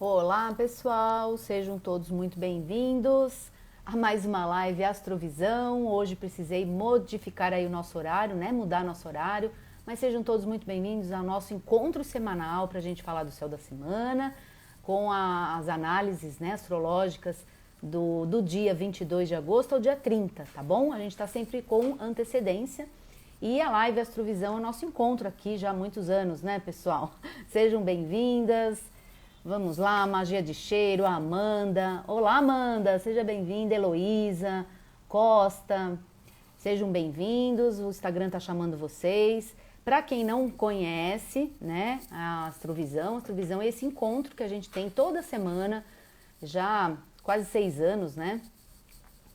Olá pessoal, sejam todos muito bem-vindos a mais uma live Astrovisão. Hoje precisei modificar aí o nosso horário, né? Mudar nosso horário, mas sejam todos muito bem-vindos ao nosso encontro semanal para a gente falar do céu da semana, com as análises, né, astrológicas do dia 22 de agosto ao dia 30, tá bom? A gente está sempre com antecedência. E a live Astrovisão é o nosso encontro aqui já há muitos anos, né, pessoal? Sejam bem-vindas. Vamos lá, Magia de Cheiro, a Amanda. Olá, Amanda, seja bem-vinda. Heloísa, Costa, sejam bem-vindos. O Instagram tá chamando vocês. Para quem não conhece, né, a Astrovisão é esse encontro que a gente tem toda semana, já há quase 6 anos, né?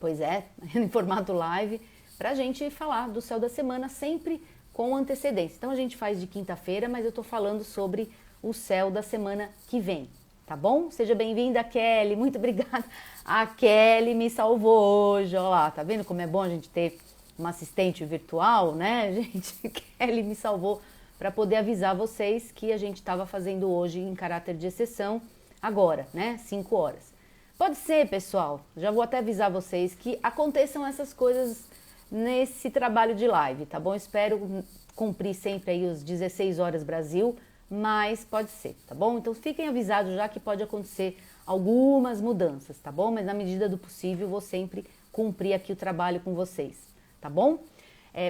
Pois é, em formato live, para a gente falar do céu da semana sempre com antecedência. Então a gente faz de quinta-feira, mas eu tô falando sobre o céu da semana que vem, tá bom? Seja bem-vinda, Kelly, muito obrigada. A Kelly me salvou hoje, olha lá, tá vendo como é bom a gente ter uma assistente virtual, né, gente? Kelly me salvou para poder avisar vocês que a gente estava fazendo hoje em caráter de exceção, agora, né, 5 horas. Pode ser, pessoal, já vou até avisar vocês que aconteçam essas coisas nesse trabalho de live, tá bom? Espero cumprir sempre aí os 16 horas Brasil, mas pode ser, tá bom? Então fiquem avisados já que pode acontecer algumas mudanças, tá bom? Mas na medida do possível vou sempre cumprir aqui o trabalho com vocês, tá bom?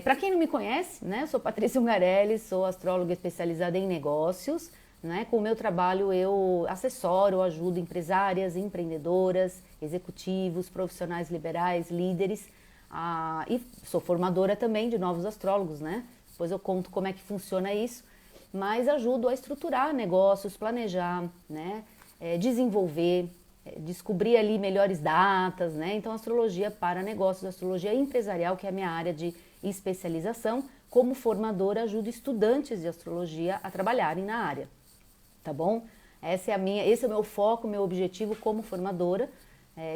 Para quem não me conhece, né? Eu sou Patrícia Ungarelli, sou astróloga especializada em negócios, né? Com o meu trabalho eu assessoro, ajudo empresárias, empreendedoras, executivos, profissionais liberais, líderes, e sou formadora também de novos astrólogos, né? Depois eu conto como é que funciona isso. Mas ajudo a estruturar negócios, planejar, né, desenvolver, descobrir ali melhores datas, né? Então, astrologia para negócios, astrologia empresarial, que é a minha área de especialização. Como formadora, ajudo estudantes de astrologia a trabalharem na área, tá bom? Esse é o meu foco, meu objetivo como formadora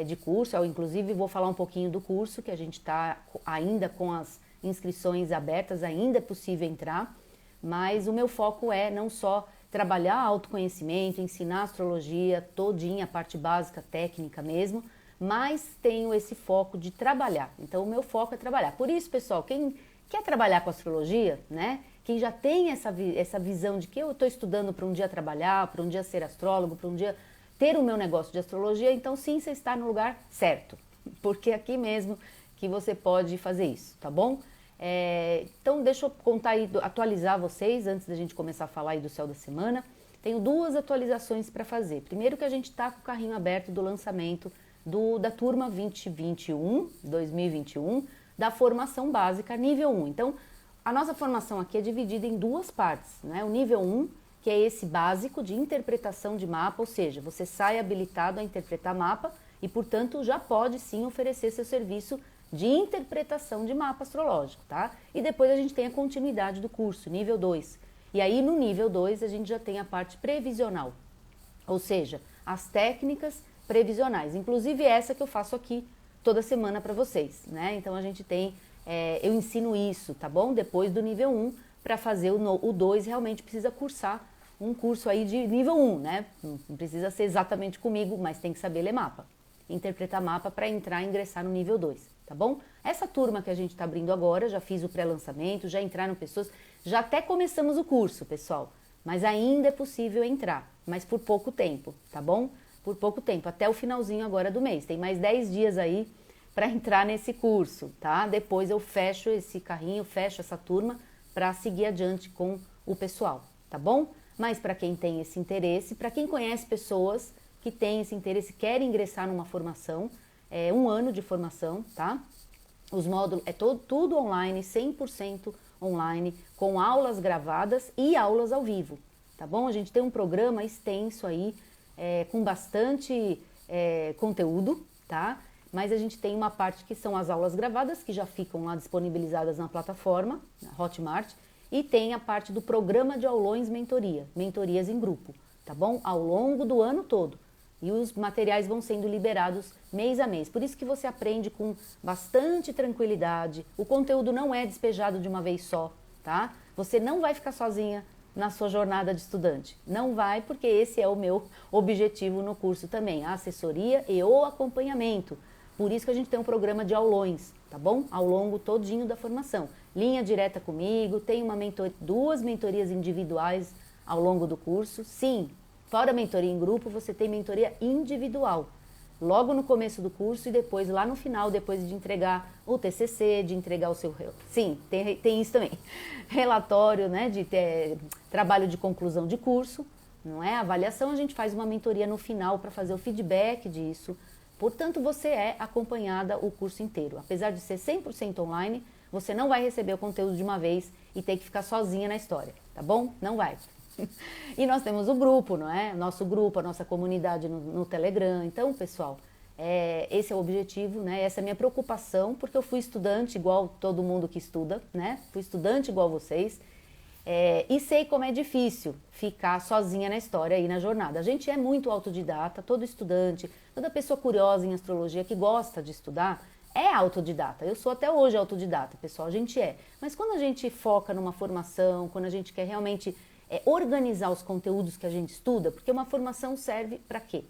de curso. Eu, inclusive, vou falar um pouquinho do curso, que a gente está ainda com as inscrições abertas, ainda é possível entrar. Mas o meu foco é não só trabalhar autoconhecimento, ensinar astrologia todinha, a parte básica, técnica mesmo, mas tenho esse foco de trabalhar. Então o meu foco é trabalhar. Por isso, pessoal, quem quer trabalhar com astrologia, né? Quem já tem essa visão de que eu estou estudando para um dia trabalhar, para um dia ser astrólogo, para um dia ter o meu negócio de astrologia, então sim, você está no lugar certo. Porque é aqui mesmo que você pode fazer isso, tá bom? Então deixa eu contar aí, atualizar vocês antes da gente começar a falar aí do céu da semana. Tenho 2 atualizações para fazer. Primeiro que a gente está com o carrinho aberto do lançamento da turma 2021, da formação básica nível 1. Então a nossa formação aqui é dividida em 2 partes, né? O nível 1, que é esse básico de interpretação de mapa, ou seja, você sai habilitado a interpretar mapa e, portanto, já pode sim oferecer seu serviço de interpretação de mapa astrológico, tá? E depois a gente tem a continuidade do curso, nível 2. E aí no nível 2 a gente já tem a parte previsional, ou seja, as técnicas previsionais, inclusive essa que eu faço aqui toda semana para vocês, né? Então a gente tem, eu ensino isso, tá bom? Depois do nível 1, para fazer o 2 realmente precisa cursar um curso aí de nível 1, né? Não precisa ser exatamente comigo, mas tem que saber ler mapa, interpretar mapa para ingressar no nível 2. Tá bom? Essa turma que a gente está abrindo agora, já fiz o pré-lançamento, já entraram pessoas, já até começamos o curso, pessoal, mas ainda é possível entrar, mas por pouco tempo, tá bom? Por pouco tempo, até o finalzinho agora do mês, tem mais 10 dias aí para entrar nesse curso, tá? Depois eu fecho esse carrinho, fecho essa turma para seguir adiante com o pessoal, tá bom? Mas para quem tem esse interesse, para quem conhece pessoas que têm esse interesse, querem ingressar numa formação, 1 ano de formação, tá? Os módulos tudo online, 100% online, com aulas gravadas e aulas ao vivo, tá bom? A gente tem um programa extenso aí, com bastante conteúdo, tá? Mas a gente tem uma parte que são as aulas gravadas, que já ficam lá disponibilizadas na plataforma, na Hotmart, e tem a parte do programa de aulões mentorias em grupo, tá bom? Ao longo do ano todo. E os materiais vão sendo liberados mês a mês. Por isso que você aprende com bastante tranquilidade. O conteúdo não é despejado de uma vez só, tá? Você não vai ficar sozinha na sua jornada de estudante? Não vai, porque esse é o meu objetivo no curso também, a assessoria e o acompanhamento. Por isso que a gente tem um programa de aulões, tá bom? Ao longo todinho da formação. Linha direta comigo, tem duas mentorias individuais ao longo do curso. Sim, fora a mentoria em grupo, você tem mentoria individual. Logo no começo do curso e depois lá no final, depois de entregar o TCC, de entregar o seu... Sim, tem isso também. Relatório, né, de ter trabalho de conclusão de curso, não é? Avaliação, a gente faz uma mentoria no final para fazer o feedback disso. Portanto, você é acompanhada o curso inteiro. Apesar de ser 100% online, você não vai receber o conteúdo de uma vez e ter que ficar sozinha na história, tá bom? Não vai. E nós temos o grupo, não é? Nosso grupo, a nossa comunidade no Telegram. Então, pessoal, esse é o objetivo, né? Essa é a minha preocupação, porque eu fui estudante igual todo mundo que estuda, né? Fui estudante igual vocês. E sei como é difícil ficar sozinha na história e na jornada. A gente é muito autodidata, todo estudante, toda pessoa curiosa em astrologia que gosta de estudar é autodidata. Eu sou até hoje autodidata, pessoal, a gente é. Mas quando a gente foca numa formação, quando a gente quer realmente organizar os conteúdos que a gente estuda, porque uma formação serve para quê?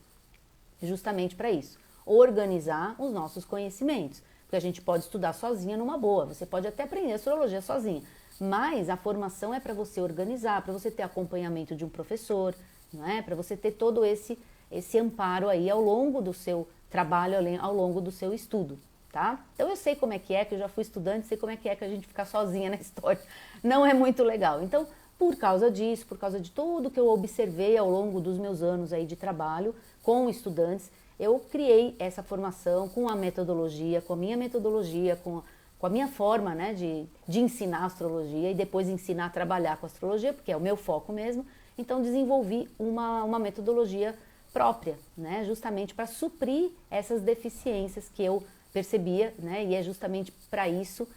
Justamente para isso, organizar os nossos conhecimentos. Porque a gente pode estudar sozinha numa boa, você pode até aprender astrologia sozinha, mas a formação é para você organizar, para você ter acompanhamento de um professor, não é? Para você ter todo esse amparo aí ao longo do seu trabalho, ao longo do seu estudo, tá? Então eu sei como é que eu já fui estudante, sei como é que a gente ficar sozinha na história, não é muito legal. Então, por causa disso, por causa de tudo que eu observei ao longo dos meus anos aí de trabalho com estudantes, eu criei essa formação com a metodologia, com a minha metodologia, com a minha forma, né, de ensinar astrologia e depois ensinar a trabalhar com astrologia, porque é o meu foco mesmo. Então desenvolvi uma metodologia própria, né, justamente para suprir essas deficiências que eu percebia, né, e é justamente para isso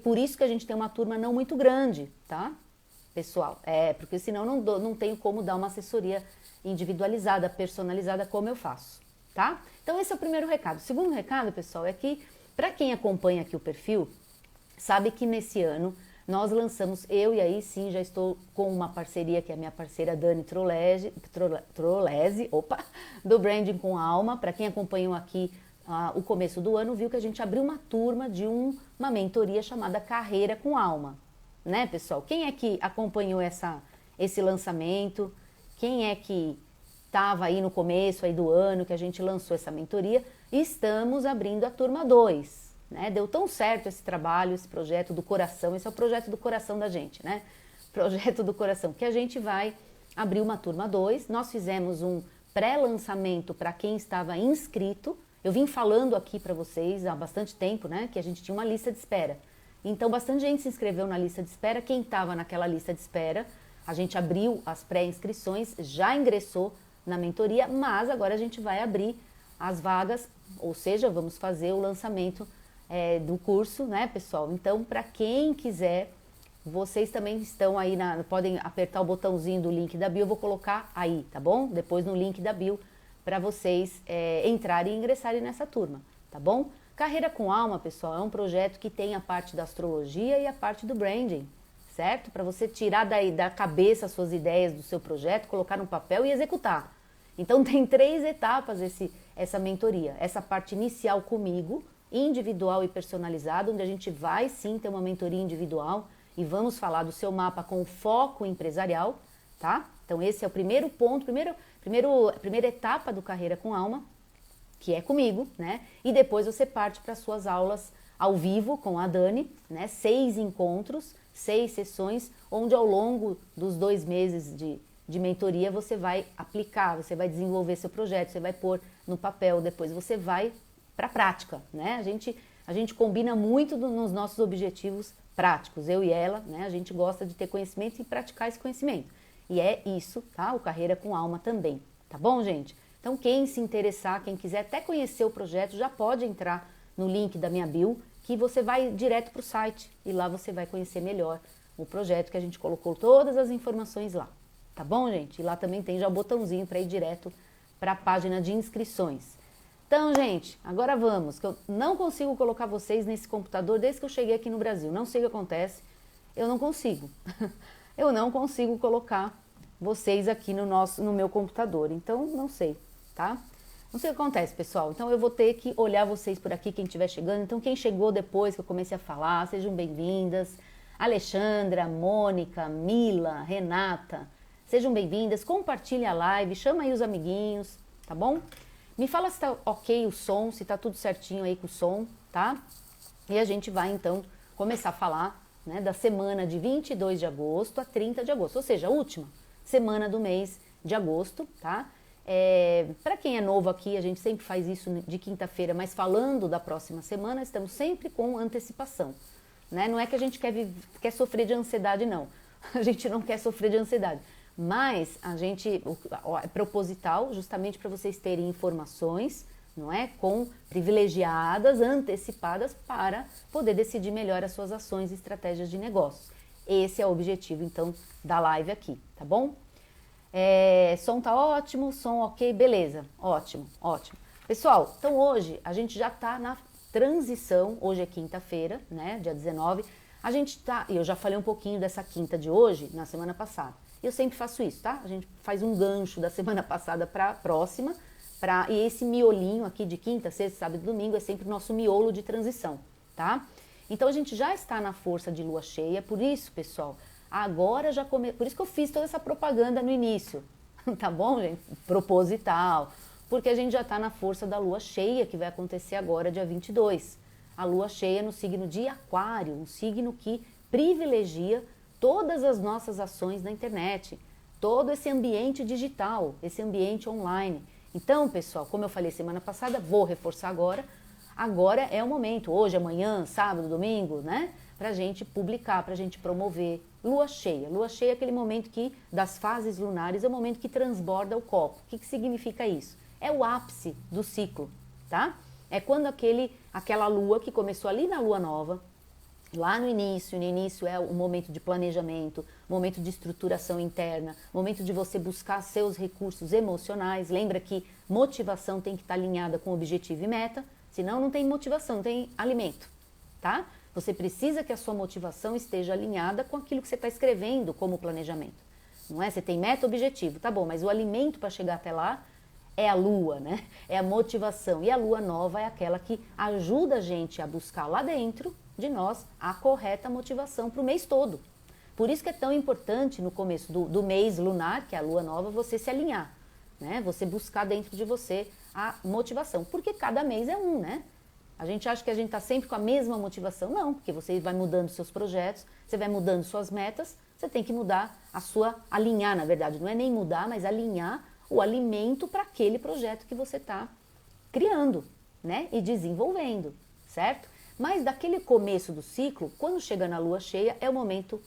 por isso que a gente tem uma turma não muito grande, tá? Pessoal, porque senão não tenho como dar uma assessoria individualizada, personalizada, como eu faço, tá? Então esse é o primeiro recado. O segundo recado, pessoal, é que para quem acompanha aqui o perfil, sabe que nesse ano nós lançamos, eu e aí sim já estou com uma parceria, que é a minha parceira Dani Trolese, do Branding com Alma. Para quem acompanhou aqui o começo do ano, viu que a gente abriu uma turma de uma mentoria chamada Carreira com Alma. Né, pessoal? Quem é que acompanhou esse lançamento? Quem é que estava aí no começo aí do ano que a gente lançou essa mentoria? Estamos abrindo a turma 2, né? Deu tão certo esse trabalho, esse projeto do coração, esse é o projeto do coração da gente, né? Projeto do coração, que a gente vai abrir uma turma 2. Nós fizemos um pré-lançamento para quem estava inscrito. Eu vim falando aqui para vocês há bastante tempo, né? Que a gente tinha uma lista de espera. Então, bastante gente se inscreveu na lista de espera. Quem estava naquela lista de espera, a gente abriu as pré-inscrições, já ingressou na mentoria, mas agora a gente vai abrir as vagas, ou seja, vamos fazer o lançamento do curso, né, pessoal? Então, para quem quiser, vocês também estão aí, podem apertar o botãozinho do link da bio, eu vou colocar aí, tá bom? Depois no link da bio, para vocês entrarem e ingressarem nessa turma, tá bom? Carreira com Alma, pessoal, é um projeto que tem a parte da astrologia e a parte do branding, certo? Para você tirar da cabeça as suas ideias do seu projeto, colocar no papel e executar. Então tem 3 etapas essa mentoria. Essa parte inicial comigo, individual e personalizada, onde a gente vai sim ter uma mentoria individual e vamos falar do seu mapa com foco empresarial, tá? Então esse é o primeiro ponto, primeira etapa do Carreira com Alma, que é comigo, né? E depois você parte para suas aulas ao vivo com a Dani, né? 6 encontros, 6 sessões, onde ao longo dos 2 meses de mentoria você vai aplicar, você vai desenvolver seu projeto, você vai pôr no papel, depois você vai para a prática, né? A gente combina muito nos nossos objetivos práticos, eu e ela, né? A gente gosta de ter conhecimento e praticar esse conhecimento. E é isso, tá? O Carreira com Alma também, tá bom, gente? Então, quem se interessar, quem quiser até conhecer o projeto, já pode entrar no link da minha bio, que você vai direto para o site e lá você vai conhecer melhor o projeto, que a gente colocou todas as informações lá. Tá bom, gente? E lá também tem já o botãozinho para ir direto para a página de inscrições. Então, gente, agora vamos, que eu não consigo colocar vocês nesse computador desde que eu cheguei aqui no Brasil. Não sei o que acontece, eu não consigo. eu não consigo colocar vocês aqui no meu computador. Então, não sei, tá? Não sei o que acontece, pessoal. Então, eu vou ter que olhar vocês por aqui, quem estiver chegando. Então, quem chegou depois que eu comecei a falar, sejam bem-vindas. Alexandra, Mônica, Mila, Renata, sejam bem-vindas. Compartilhe a live, chama aí os amiguinhos, tá bom? Me fala se tá ok o som, se tá tudo certinho aí com o som, tá? E a gente vai, então, começar a falar, né, da semana de 22 de agosto a 30 de agosto, ou seja, a última semana do mês de agosto, tá? Para quem é novo aqui, a gente sempre faz isso de quinta-feira, mas falando da próxima semana, estamos sempre com antecipação, né? Não é que a gente quer sofrer de ansiedade, não. A gente não quer sofrer de ansiedade, mas a gente é proposital justamente para vocês terem informações, não é? Privilegiadas, antecipadas para poder decidir melhor as suas ações e estratégias de negócios. Esse é o objetivo, então, da live aqui, tá bom? Som tá ótimo, som ok, beleza, ótimo, ótimo. Pessoal, então hoje a gente já tá na transição, hoje é quinta-feira, né, dia 19, a gente tá, e eu já falei um pouquinho dessa quinta de hoje na semana passada. Eu sempre faço isso, tá? A gente faz um gancho da semana passada para a próxima, e esse miolinho aqui de quinta, sexta, sábado e domingo é sempre o nosso miolo de transição, tá? Então a gente já está na força de lua cheia, por isso, pessoal, agora por isso que eu fiz toda essa propaganda no início, tá bom, gente? Proposital, porque a gente já está na força da lua cheia, que vai acontecer agora, dia 22. A lua cheia no signo de Aquário, um signo que privilegia todas as nossas ações na internet, todo esse ambiente digital, esse ambiente online. Então, pessoal, como eu falei semana passada, vou reforçar agora é o momento, hoje, amanhã, sábado, domingo, né? Pra gente publicar, pra gente promover. Lua cheia é aquele momento das fases lunares, é o momento que transborda o copo. O que significa isso? É o ápice do ciclo, tá? É quando aquela lua que começou ali na lua nova, lá no início é o momento de planejamento, momento de estruturação interna, momento de você buscar seus recursos emocionais. Lembra que motivação tem que estar alinhada com objetivo e meta, senão não tem motivação, não tem alimento, tá? Você precisa que a sua motivação esteja alinhada com aquilo que você está escrevendo como planejamento, não é? Você tem meta, objetivo, tá bom, mas o alimento para chegar até lá é a lua, né? É a motivação, e a lua nova é aquela que ajuda a gente a buscar lá dentro de nós a correta motivação para o mês todo. Por isso que é tão importante no começo do mês lunar, que é a lua nova, você se alinhar, né? Você buscar dentro de você a motivação, porque cada mês é um, né? A gente acha que a gente está sempre com a mesma motivação, não, porque você vai mudando seus projetos, você vai mudando suas metas, você tem que mudar alinhar, na verdade, não é nem mudar, mas alinhar o alimento para aquele projeto que você está criando, né? E desenvolvendo, certo? Mas daquele começo do ciclo, quando chega na lua cheia, é o momento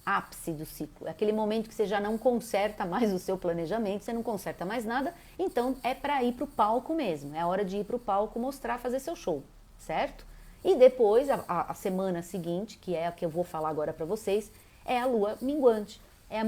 ápice do ciclo. É aquele momento que você já não conserta mais o seu planejamento, você não conserta mais nada, então é para ir para o palco mesmo. É a hora de ir para o palco, mostrar, fazer seu show, certo? E depois, a semana seguinte, que é a que eu vou falar agora para vocês, é a lua minguante. É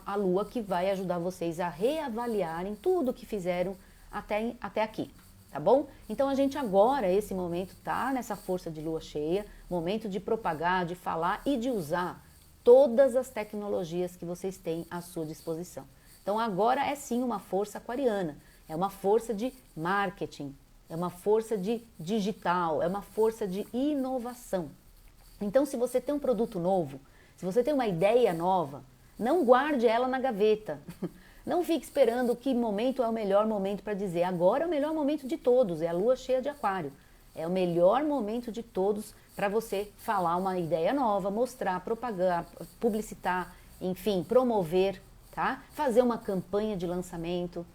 a lua que vai ajudar vocês a reavaliarem tudo que fizeram até aqui. Tá bom? Então a gente agora, esse momento, tá nessa força de lua cheia, momento de propagar, de falar e de usar todas as tecnologias que vocês têm à sua disposição. Então agora é sim uma força aquariana, é uma força de marketing, é uma força de digital, é uma força de inovação. Então se você tem um produto novo, se você tem uma ideia nova, não guarde ela na gaveta. Não fique esperando que momento é o melhor momento para dizer. Agora é o melhor momento de todos, é a lua cheia de Aquário. É o melhor momento de todos para você falar uma ideia nova, mostrar, propagar, publicitar, enfim, promover, tá? Fazer uma campanha de lançamento,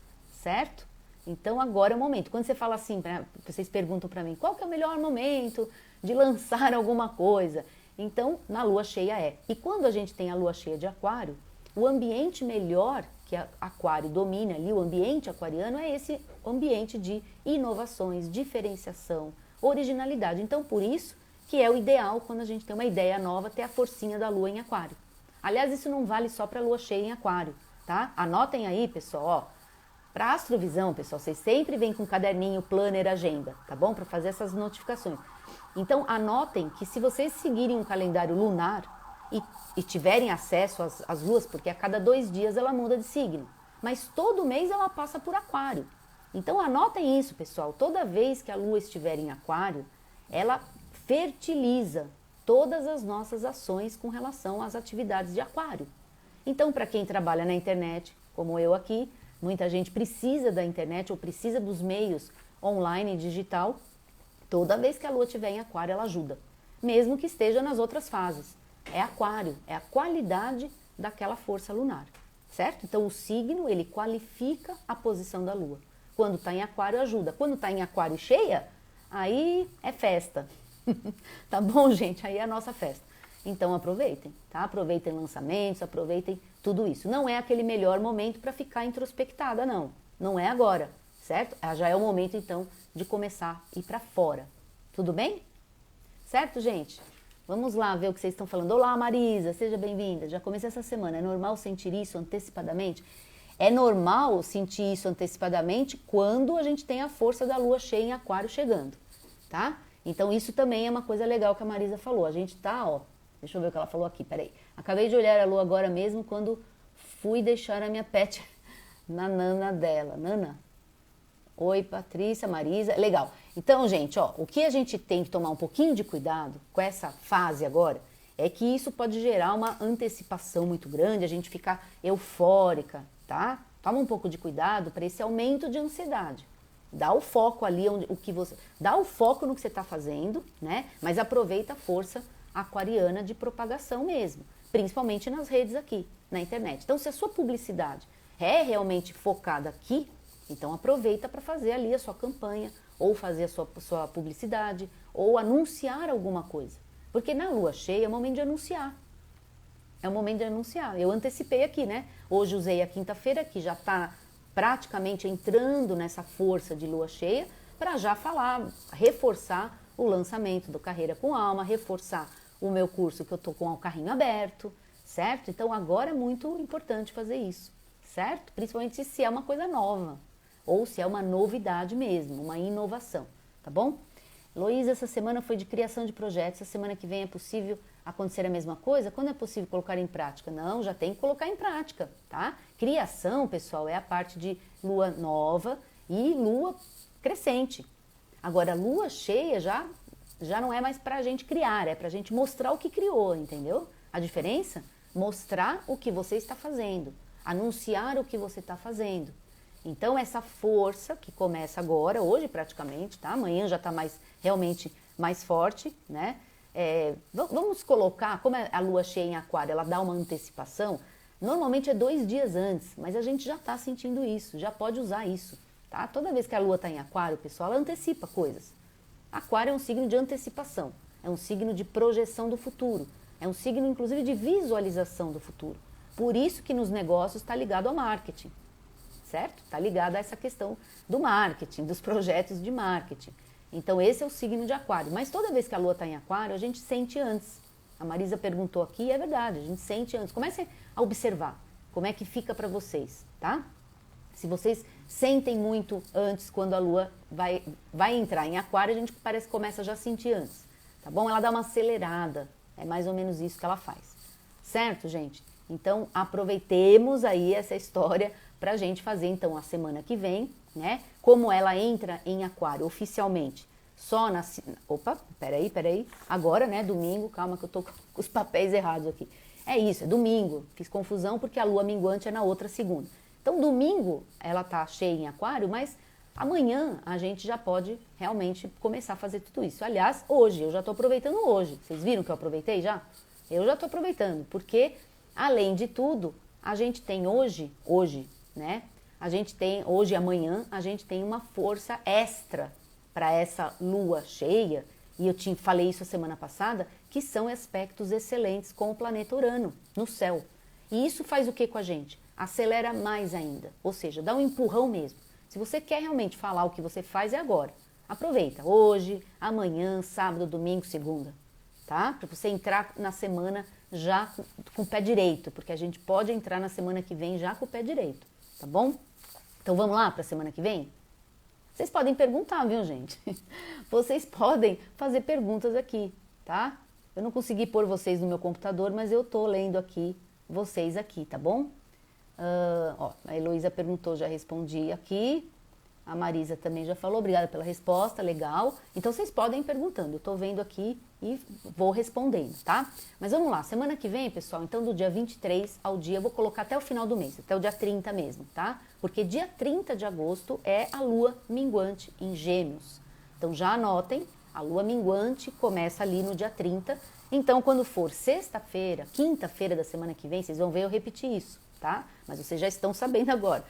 certo? Então agora é o momento. Quando você fala assim, vocês perguntam para mim, qual que é o melhor momento de lançar alguma coisa? Então, na lua cheia é. E quando a gente tem a lua cheia de Aquário, o ambiente melhor que Aquário domina ali, o ambiente aquariano, é esse ambiente de inovações, diferenciação, originalidade. Então, por isso que é o ideal, quando a gente tem uma ideia nova, ter a forcinha da lua em Aquário. Aliás, isso não vale só para a lua cheia em Aquário, tá? Anotem aí, pessoal, ó. Para astrovisão, pessoal, vocês sempre vêm com caderninho, planner, agenda, tá bom? Para fazer essas notificações. Então, anotem que se vocês seguirem um calendário lunar, e tiverem acesso às luas, porque a cada 2 dias ela muda de signo, mas todo mês ela passa por aquário. Então anotem isso, pessoal, toda vez que a lua estiver em aquário, ela fertiliza todas as nossas ações com relação às atividades de aquário. Então, para quem trabalha na internet, como eu aqui, muita gente precisa da internet ou precisa dos meios online e digital, toda vez que a lua estiver em aquário, ela ajuda, mesmo que esteja nas outras fases. É aquário, é a qualidade daquela força lunar, certo? Então, o signo, ele qualifica a posição da lua. Quando está em aquário, ajuda. Quando está em aquário cheia, aí é festa. Tá bom, gente? Aí é a nossa festa. Então aproveitem, tá? Aproveitem lançamentos, aproveitem tudo isso. Não é aquele melhor momento para ficar introspectada, não. Não é agora, certo? Já é o momento, então, de começar a ir para fora. Tudo bem? Certo, gente? Vamos lá ver o que vocês estão falando. Olá, Marisa, seja bem-vinda. Já comecei essa semana. É normal sentir isso antecipadamente? É normal sentir isso antecipadamente quando a gente tem a força da lua cheia em aquário chegando, tá? Então isso também é uma coisa legal que a Marisa falou. A gente tá, ó, deixa eu ver o que ela falou aqui, peraí. Acabei de olhar a lua agora mesmo quando fui deixar a minha pet na nana dela. Nana? Oi, Patrícia, Marisa, legal. Então, gente, ó, o que a gente tem que tomar um pouquinho de cuidado com essa fase agora é que isso pode gerar uma antecipação muito grande, a gente ficar eufórica, tá? Toma um pouco de cuidado para esse aumento de ansiedade. Dá o foco ali, dá o foco no que você está fazendo, né? Mas aproveita a força aquariana de propagação mesmo, principalmente nas redes aqui, na internet. Então, se a sua publicidade é realmente focada aqui, então aproveita para fazer ali a sua campanha, ou fazer a sua publicidade, ou anunciar alguma coisa. Porque na lua cheia é o momento de anunciar. É o momento de anunciar. Eu antecipei aqui, né? Hoje usei a quinta-feira, que já está praticamente entrando nessa força de lua cheia, para já falar, reforçar o lançamento do Carreira com Alma, reforçar o meu curso que eu estou com o carrinho aberto, certo? Então agora é muito importante fazer isso, certo? Principalmente se é uma coisa nova, ou se é uma novidade mesmo, uma inovação, tá bom? Luísa, essa semana foi de criação de projetos, essa semana que vem é possível acontecer a mesma coisa? Quando é possível colocar em prática? Não, já tem que colocar em prática, tá? Criação, pessoal, é a parte de lua nova e lua crescente. Agora, lua cheia já não é mais pra gente criar, é pra gente mostrar o que criou, entendeu? A diferença? Mostrar o que você está fazendo, anunciar o que você está fazendo. Então, essa força que começa agora, hoje praticamente, tá? Amanhã já está realmente mais forte, né? Vamos colocar, como a lua cheia em aquário, ela dá uma antecipação, normalmente é 2 dias antes, mas a gente já está sentindo isso, já pode usar isso, tá? Toda vez que a lua está em aquário, pessoal, ela antecipa coisas. Aquário é um signo de antecipação, é um signo de projeção do futuro, é um signo inclusive de visualização do futuro. Por isso que nos negócios está ligado ao marketing, certo? Está ligado a essa questão do marketing, dos projetos de marketing. Então esse é o signo de aquário, mas toda vez que a lua está em aquário, a gente sente antes. A Marisa perguntou aqui, e é verdade, a gente sente antes. Comece a observar como é que fica para vocês, tá? Se vocês sentem muito antes, quando a lua vai entrar em aquário, a gente parece que começa já a sentir antes, tá bom? Ela dá uma acelerada, é mais ou menos isso que ela faz, certo, gente? Então aproveitemos aí essa história para a gente fazer então a semana que vem, né? Como ela entra em aquário oficialmente só na... Opa, peraí. Agora, né, domingo, calma que eu tô com os papéis errados aqui. É isso, é domingo. Fiz confusão porque a lua minguante é na outra segunda. Então, domingo ela tá cheia em aquário, mas amanhã a gente já pode realmente começar a fazer tudo isso. Aliás, hoje, eu já tô aproveitando hoje. Vocês viram que eu aproveitei já? Eu já tô aproveitando, porque, além de tudo, a gente tem hoje, né? A gente tem, hoje e amanhã, a gente tem uma força extra para essa lua cheia, e eu falei isso a semana passada, que são aspectos excelentes com o planeta Urano no céu. E isso faz o que com a gente? Acelera mais ainda, ou seja, dá um empurrão mesmo. Se você quer realmente falar o que você faz, é agora. Aproveita, hoje, amanhã, sábado, domingo, segunda, tá? Para você entrar na semana já com o pé direito, porque a gente pode entrar na semana que vem já com o pé direito, tá bom? Então vamos lá para a semana que vem? Vocês podem perguntar, viu, gente? Vocês podem fazer perguntas aqui, tá? Eu não consegui pôr vocês no meu computador, mas eu tô lendo aqui, vocês aqui, tá bom? A Heloísa perguntou, já respondi aqui. A Marisa também já falou, obrigada pela resposta, legal. Então vocês podem ir perguntando, eu tô vendo aqui e vou respondendo, tá? Mas vamos lá, semana que vem, pessoal, então do dia 23 ao dia, eu vou colocar até o final do mês, até o dia 30 mesmo, tá? Porque dia 30 de agosto é a lua minguante em Gêmeos. Então já anotem, a lua minguante começa ali no dia 30. Então quando for sexta-feira, quinta-feira da semana que vem, vocês vão ver eu repetir isso, tá? Mas vocês já estão sabendo agora.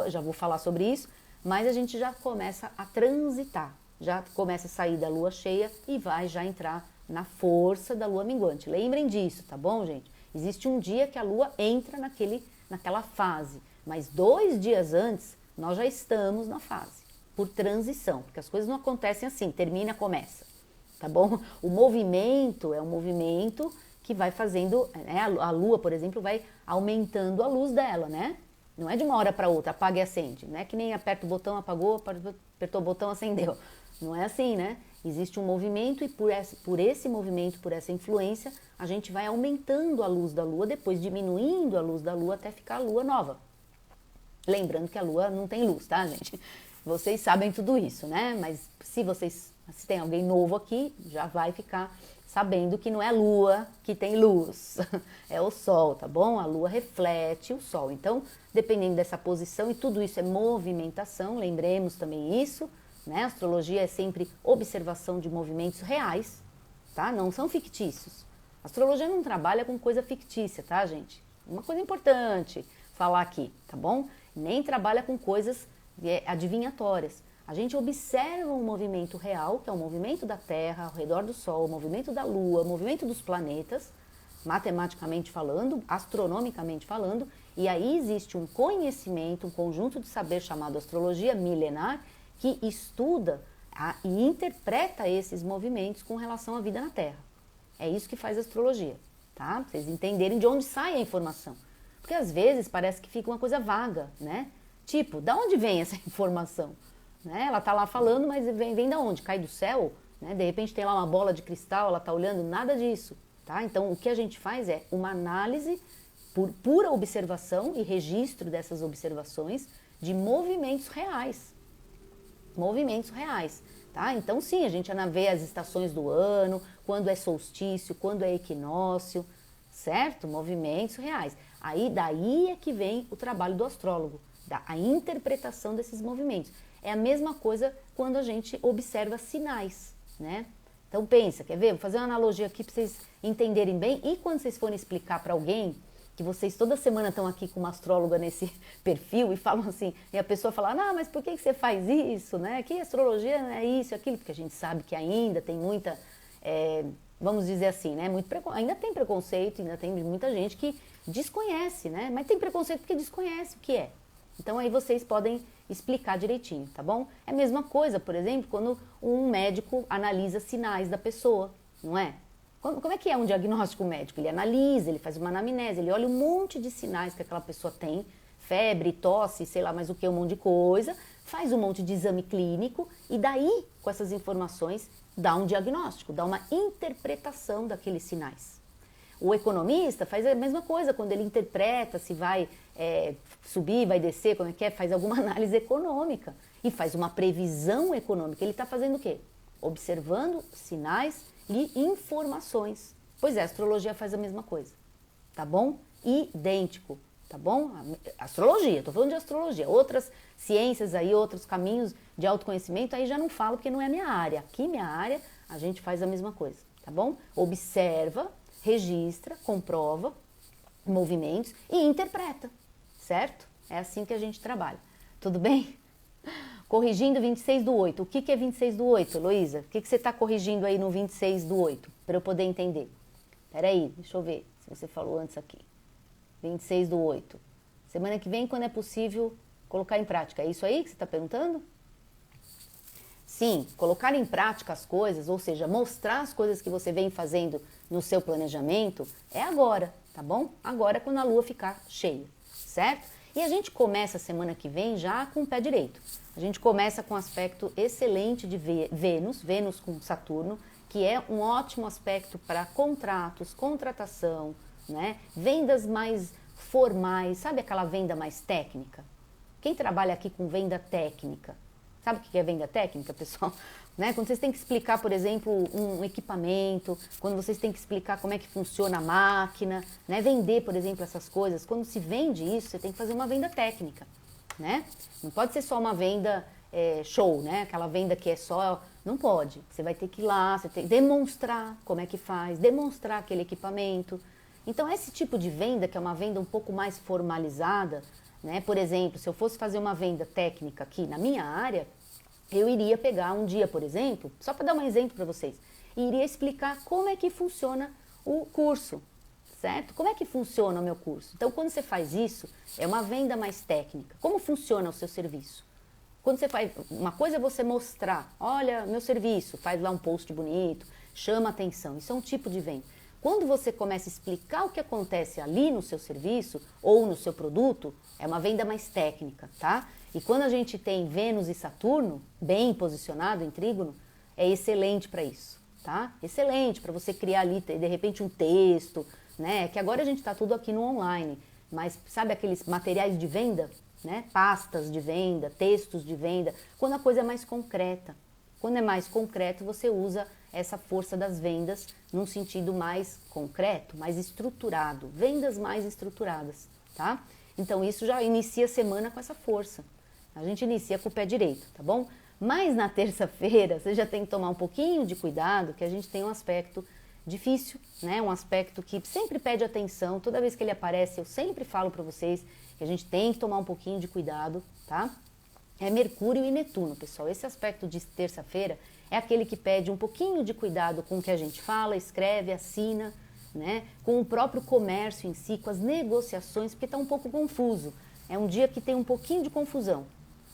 Já vou falar sobre isso, mas a gente já começa a transitar, já começa a sair da lua cheia e vai já entrar na força da lua minguante. Lembrem disso, tá bom, gente? Existe um dia que a lua entra naquela fase, mas 2 dias antes nós já estamos na fase, por transição, porque as coisas não acontecem assim, termina, começa, tá bom? O movimento é um movimento que vai fazendo, né? A lua, por exemplo, vai aumentando a luz dela, né? Não é de uma hora para outra, apaga e acende, não é que nem aperta o botão, apagou, apertou o botão, acendeu. Não é assim, né? Existe um movimento e por esse movimento, por essa influência, a gente vai aumentando a luz da lua, depois diminuindo a luz da lua até ficar a lua nova. Lembrando que a lua não tem luz, tá, gente? Vocês sabem tudo isso, né? Mas se tem alguém novo aqui, já vai ficar sabendo que não é a lua que tem luz, é o sol, tá bom? A lua reflete o sol. Então, dependendo dessa posição, e tudo isso é movimentação, lembremos também isso, né? A astrologia é sempre observação de movimentos reais, tá? Não são fictícios. A astrologia não trabalha com coisa fictícia, tá, gente? Uma coisa importante falar aqui, tá bom? Nem trabalha com coisas adivinhatórias. A gente observa um movimento real, que é o movimento da Terra ao redor do Sol, o movimento da Lua, o movimento dos planetas, matematicamente falando, astronomicamente falando, e aí existe um conhecimento, um conjunto de saber chamado astrologia milenar, que estuda e interpreta esses movimentos com relação à vida na Terra. É isso que faz a astrologia, tá? Pra vocês entenderem de onde sai a informação. Porque às vezes parece que fica uma coisa vaga, né? Tipo, da onde vem essa informação? Né? Ela tá lá falando, mas vem da onde? Cai do céu? Né? De repente tem lá uma bola de cristal, ela tá olhando, nada disso, tá? Então o que a gente faz é uma análise por pura observação e registro dessas observações de movimentos reais. Movimentos reais, tá? Então sim, a gente vê as estações do ano, quando é solstício, quando é equinócio, certo? Movimentos reais. Aí daí é que vem o trabalho do astrólogo, a interpretação desses movimentos. É a mesma coisa quando a gente observa sinais, né? Então pensa, quer ver? Vou fazer uma analogia aqui para vocês entenderem bem. E quando vocês forem explicar para alguém, que vocês toda semana estão aqui com uma astróloga nesse perfil e falam assim, e a pessoa fala, ah, mas por que você faz isso, né? Que astrologia não é isso, aquilo? Porque a gente sabe que ainda tem muita, vamos dizer assim, né? Ainda tem preconceito, ainda tem muita gente que desconhece, né? Mas tem preconceito porque desconhece o que é. Então aí vocês podem explicar direitinho, tá bom? É a mesma coisa, por exemplo, quando um médico analisa sinais da pessoa, não é? Como é que é um diagnóstico médico? Ele analisa, ele faz uma anamnese, ele olha um monte de sinais que aquela pessoa tem, febre, tosse, sei lá mais o que, um monte de coisa, faz um monte de exame clínico e daí, com essas informações, dá um diagnóstico, dá uma interpretação daqueles sinais. O economista faz a mesma coisa, quando ele interpreta se vai subir, vai descer, como é que é, faz alguma análise econômica e faz uma previsão econômica. Ele está fazendo o quê? Observando sinais e informações. Pois é, a astrologia faz a mesma coisa, tá bom? Idêntico, tá bom? Astrologia, estou falando de astrologia. Outras ciências aí, outros caminhos de autoconhecimento, aí já não falo porque não é minha área. Aqui, minha área, a gente faz a mesma coisa, tá bom? Observa, registra, comprova movimentos e interpreta, certo? É assim que a gente trabalha. Tudo bem? Corrigindo 26/8. O que é 26/8, Heloísa? O que você está corrigindo aí no 26/8? Para eu poder entender. Peraí, deixa eu ver se você falou antes aqui. 26/8. Semana que vem, quando é possível colocar em prática. É isso aí que você está perguntando? Sim, colocar em prática as coisas, ou seja, mostrar as coisas que você vem fazendo no seu planejamento, é agora, tá bom? Agora, quando a lua ficar cheia, certo? E a gente começa a semana que vem já com o pé direito. A gente começa com um aspecto excelente de Vênus com Saturno, que é um ótimo aspecto para contratos, contratação, né? Vendas mais formais, sabe aquela venda mais técnica? Quem trabalha aqui com venda técnica, sabe o que é venda técnica, pessoal? Né? Quando vocês têm que explicar, por exemplo, um equipamento, quando vocês têm que explicar como é que funciona a máquina, né? Vender, por exemplo, essas coisas. Quando se vende isso, você tem que fazer uma venda técnica, né? Não pode ser só uma venda show, né? Aquela venda que é só... Não pode. Você vai ter que ir lá, você tem que demonstrar como é que faz, demonstrar aquele equipamento. Então, esse tipo de venda, que é uma venda um pouco mais formalizada, né? Por exemplo, se eu fosse fazer uma venda técnica aqui na minha área, eu iria pegar um dia, por exemplo, só para dar um exemplo para vocês, e iria explicar como é que funciona o curso, certo? Como é que funciona o meu curso? Então, quando você faz isso, é uma venda mais técnica. Como funciona o seu serviço? Quando você faz, uma coisa é você mostrar, olha, meu serviço, faz lá um post bonito, chama atenção, isso é um tipo de venda. Quando você começa a explicar o que acontece ali no seu serviço ou no seu produto, é uma venda mais técnica, tá? E quando a gente tem Vênus e Saturno bem posicionado em trígono, é excelente para isso, tá? Excelente para você criar ali, de repente, um texto, né? Que agora a gente está tudo aqui no online, mas sabe aqueles materiais de venda, né? Pastas de venda, textos de venda, quando a coisa é mais concreta. Quando é mais concreto, você usa essa força das vendas num sentido mais concreto, mais estruturado, vendas mais estruturadas, tá? Então isso já inicia a semana com essa força. A gente inicia com o pé direito, tá bom? Mas na terça-feira você já tem que tomar um pouquinho de cuidado, que a gente tem um aspecto difícil, né? Um aspecto que sempre pede atenção. Toda vez que ele aparece, eu sempre falo para vocês que a gente tem que tomar um pouquinho de cuidado, tá? É Mercúrio e Netuno, pessoal. Esse aspecto de terça-feira é aquele que pede um pouquinho de cuidado com o que a gente fala, escreve, assina, né? Com o próprio comércio em si, com as negociações, porque está um pouco confuso. É um dia que tem um pouquinho de confusão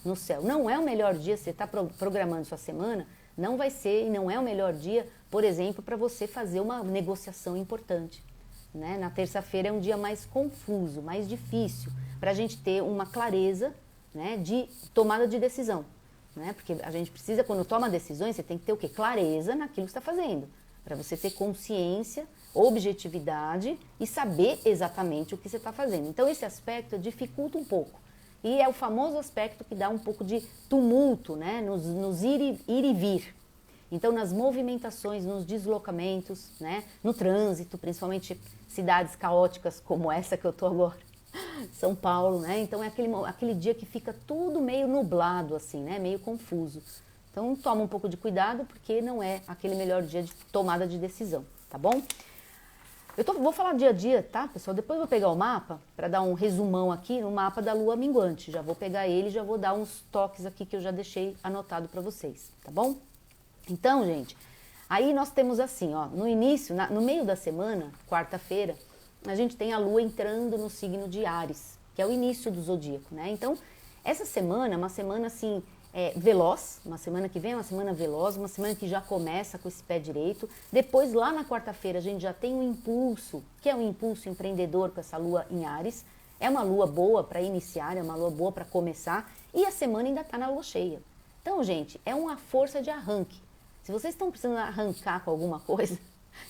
no céu. Não é o melhor dia, você está programando sua semana, não vai ser e não é o melhor dia, por exemplo, para você fazer uma negociação importante, né? Na terça-feira é um dia mais confuso, mais difícil, para a gente ter uma clareza, né, de tomada de decisão, né? Porque a gente precisa, quando toma decisões, você tem que ter o quê? Clareza naquilo que está fazendo, para você ter consciência, objetividade e saber exatamente o que você está fazendo. Então esse aspecto dificulta um pouco e é o famoso aspecto que dá um pouco de tumulto, né, nos ir e vir. Então nas movimentações, nos deslocamentos, né, no trânsito, principalmente cidades caóticas como essa que eu estou agora, São Paulo, né? Então é aquele dia que fica tudo meio nublado, assim, né? Meio confuso. Então toma um pouco de cuidado, porque não é aquele melhor dia de tomada de decisão, tá bom? Vou falar dia a dia, tá, pessoal? Depois eu vou pegar o mapa, para dar um resumão aqui, no mapa da Lua Minguante. Já vou pegar ele e já vou dar uns toques aqui que eu já deixei anotado para vocês, tá bom? Então, gente, aí nós temos assim, ó, no início, no meio da semana, quarta-feira, a gente tem a Lua entrando no signo de Áries, que é o início do zodíaco, né? Então, essa semana é uma semana, assim, veloz, uma semana que vem é uma semana veloz, uma semana que já começa com esse pé direito. Depois, lá na quarta-feira, a gente já tem um impulso, que é um impulso empreendedor com essa Lua em Áries. É uma Lua boa para iniciar, é uma Lua boa para começar, e a semana ainda está na Lua cheia. Então, gente, é uma força de arranque. Se vocês estão precisando arrancar com alguma coisa...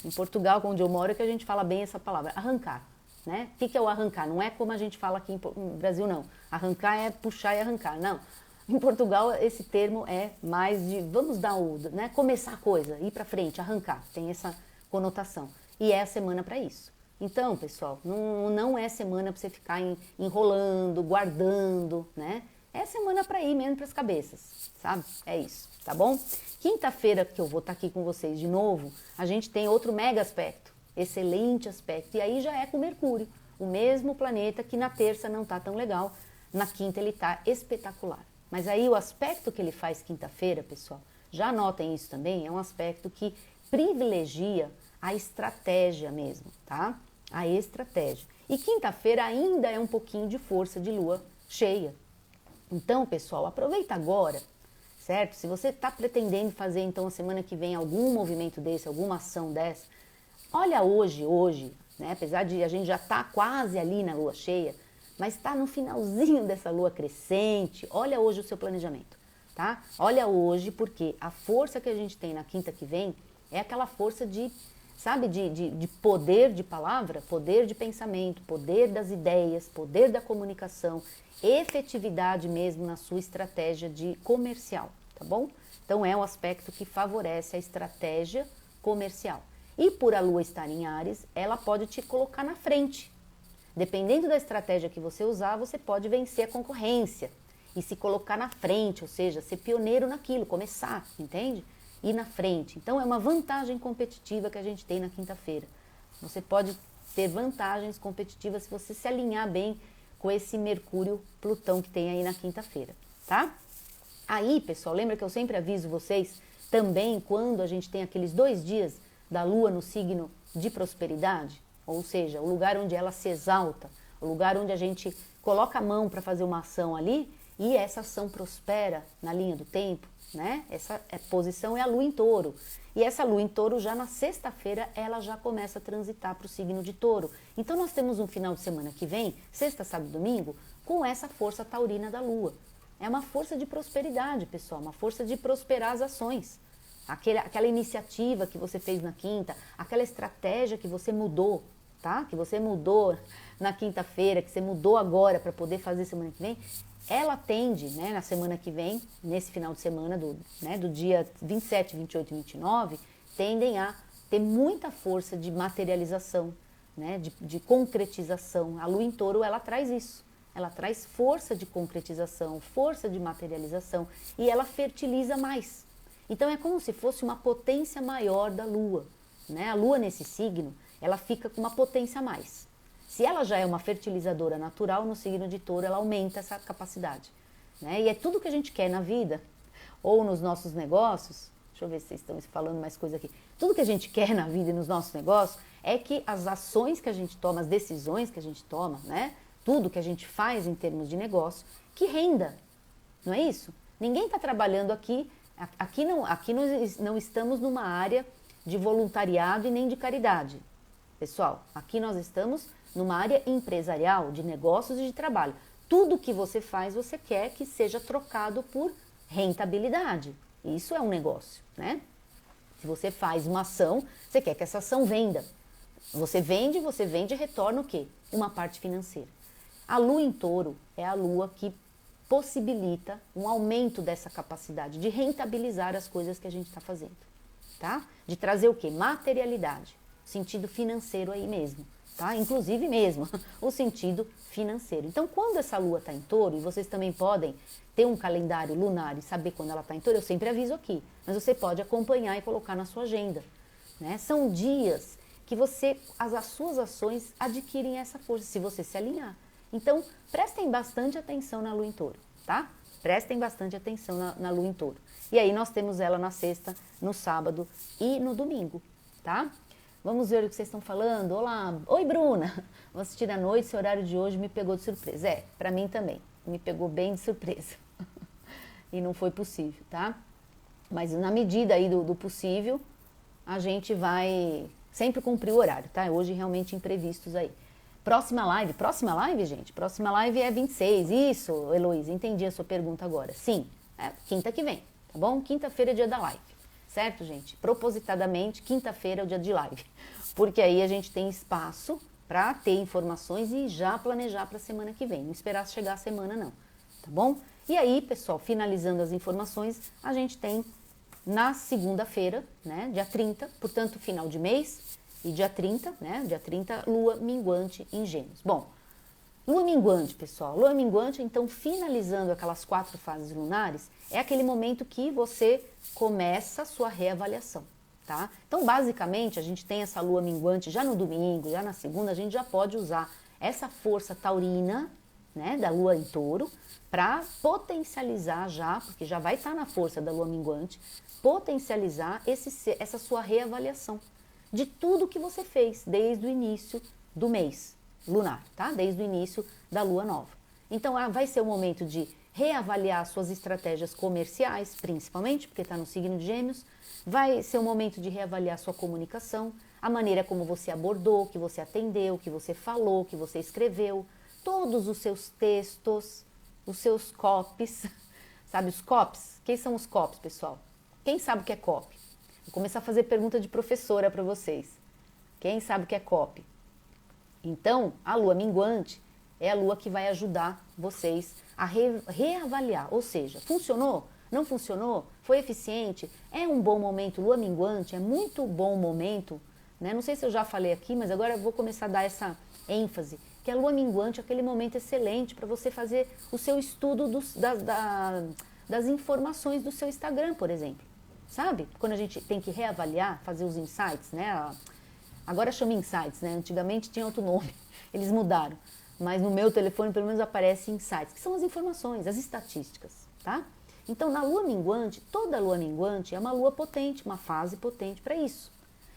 Em Portugal, onde eu moro, é que a gente fala bem essa palavra, arrancar, né? O que é o arrancar? Não é como a gente fala aqui no Brasil, não. Arrancar é puxar e arrancar, não. Em Portugal, esse termo é mais de, vamos dar o, né? Começar a coisa, ir para frente, arrancar, tem essa conotação. E é a semana para isso. Então, pessoal, não é semana para você ficar enrolando, guardando, né? É semana para ir mesmo para as cabeças, sabe? É isso, tá bom? Quinta-feira, que eu vou estar aqui com vocês de novo, a gente tem outro mega aspecto, excelente aspecto, e aí já é com Mercúrio, o mesmo planeta que na terça não está tão legal, na quinta ele está espetacular. Mas aí o aspecto que ele faz quinta-feira, pessoal, já anotem isso também, é um aspecto que privilegia a estratégia mesmo, tá? A estratégia. E quinta-feira ainda é um pouquinho de força de lua cheia. Então, pessoal, aproveita agora, certo? Se você está pretendendo fazer, então, a semana que vem algum movimento desse, alguma ação dessa, olha hoje, né? Apesar de a gente já estar quase ali na lua cheia, mas está no finalzinho dessa lua crescente, olha hoje o seu planejamento, tá? Olha hoje, porque a força que a gente tem na quinta que vem É aquela força de, sabe, de poder de palavra, poder de pensamento, poder das ideias, poder da comunicação, efetividade mesmo na sua estratégia de comercial, tá bom? Então é um aspecto que favorece a estratégia comercial. E por a Lua estar em Áries, ela pode te colocar na frente. Dependendo da estratégia que você usar, você pode vencer a concorrência e se colocar na frente, ou seja, ser pioneiro naquilo, começar, entende? Ir na frente. Então é uma vantagem competitiva que a gente tem na quinta-feira. Você pode ter vantagens competitivas se você se alinhar bem com esse Mercúrio-Plutão que tem aí na quinta-feira, tá? Aí, pessoal, lembra que eu sempre aviso vocês também quando a gente tem aqueles 2 dias da Lua no signo de prosperidade, ou seja, o lugar onde ela se exalta, o lugar onde a gente coloca a mão para fazer uma ação ali e essa ação prospera na linha do tempo, né? Essa posição é a Lua em Touro. E essa Lua em Touro já na sexta-feira ela já começa a transitar para o signo de Touro. Então nós temos um final de semana que vem, sexta, sábado e domingo, com essa força taurina da Lua. É uma força de prosperidade, pessoal, uma força de prosperar as ações. Aquela iniciativa que você fez na quinta, aquela estratégia que você mudou, tá? Que você mudou na quinta-feira, que você mudou agora para poder fazer semana que vem, ela tende, né, na semana que vem, nesse final de semana, do dia 27, 28 e 29, tendem a ter muita força de materialização, né, de concretização. A Lua em Touro, ela traz isso. Ela traz força de concretização, força de materialização e ela fertiliza mais. Então é como se fosse uma potência maior da Lua, né? A Lua nesse signo, ela fica com uma potência a mais. Se ela já é uma fertilizadora natural, no signo de Touro ela aumenta essa capacidade, né? E é tudo que a gente quer na vida, ou nos nossos negócios, deixa eu ver se vocês estão falando mais coisa aqui, tudo que a gente quer na vida e nos nossos negócios é que as ações que a gente toma, as decisões que a gente toma, né? Tudo que a gente faz em termos de negócio, que renda, não é isso? Ninguém está trabalhando aqui não estamos numa área de voluntariado e nem de caridade. Pessoal, aqui nós estamos numa área empresarial, de negócios e de trabalho. Tudo que você faz, você quer que seja trocado por rentabilidade. Isso é um negócio, né? Se você faz uma ação, você quer que essa ação venda. Você vende e retorna o quê? Uma parte financeira. A Lua em Touro é a Lua que possibilita um aumento dessa capacidade de rentabilizar as coisas que a gente está fazendo, tá? De trazer o quê? Materialidade, sentido financeiro aí mesmo, tá? Inclusive mesmo, o sentido financeiro. Então, quando essa Lua está em Touro, e vocês também podem ter um calendário lunar e saber quando ela está em Touro, eu sempre aviso aqui, mas você pode acompanhar e colocar na sua agenda, né? São dias que as suas ações adquirem essa força, se você se alinhar. Então, prestem bastante atenção na Lua em Touro, tá? Prestem bastante atenção na Lua em Touro. E aí nós temos ela na sexta, no sábado e no domingo, tá? Vamos ver o que vocês estão falando. Olá, oi Bruna, vou assistir à noite, esse horário de hoje me pegou de surpresa. Pra mim também, me pegou bem de surpresa. E não foi possível, tá? Mas na medida aí do possível, a gente vai sempre cumprir o horário, tá? Hoje realmente imprevistos aí. Próxima live, gente? Próxima live é 26, isso, Heloísa, entendi a sua pergunta agora. Sim, é quinta que vem, tá bom? Quinta-feira é dia da live, certo, gente? Propositadamente, quinta-feira é o dia de live, porque aí a gente tem espaço para ter informações e já planejar para a semana que vem, não esperar chegar a semana não, tá bom? E aí, pessoal, finalizando as informações, a gente tem na segunda-feira, né, dia 30, portanto, final de mês, e dia 30, né? Dia 30, Lua minguante em Gêmeos. Bom, Lua minguante, pessoal. Lua minguante, então, finalizando aquelas 4 fases lunares, é aquele momento que você começa a sua reavaliação, tá? Então, basicamente, a gente tem essa Lua minguante já no domingo, já na segunda, a gente já pode usar essa força taurina, né, da Lua em Touro, para potencializar já, porque já vai estar na força da Lua minguante, potencializar essa sua reavaliação de tudo que você fez desde o início do mês lunar, tá? Desde o início da lua nova. Então, vai ser o momento de reavaliar suas estratégias comerciais, principalmente, porque está no signo de Gêmeos. Vai ser o momento de reavaliar sua comunicação, a maneira como você abordou, que você atendeu, que você falou, que você escreveu, todos os seus textos, os seus copies. Sabe os copies? Quem são os copies, pessoal? Quem sabe o que é copy? Vou começar a fazer pergunta de professora para vocês. Quem sabe o que é copy? Então, a lua minguante é a lua que vai ajudar vocês a reavaliar. Ou seja, funcionou? Não funcionou? Foi eficiente? É um bom momento? Lua minguante é muito bom momento, né? Não sei se eu já falei aqui, mas agora eu vou começar a dar essa ênfase, que a lua minguante é aquele momento excelente para você fazer o seu estudo das informações do seu Instagram, por exemplo. Sabe? Quando a gente tem que reavaliar, fazer os insights, né? Agora chama insights, né? Antigamente tinha outro nome, eles mudaram. Mas no meu telefone pelo menos aparece insights, que são as informações, as estatísticas, tá? Então na lua minguante, toda lua minguante é uma lua potente, uma fase potente para isso.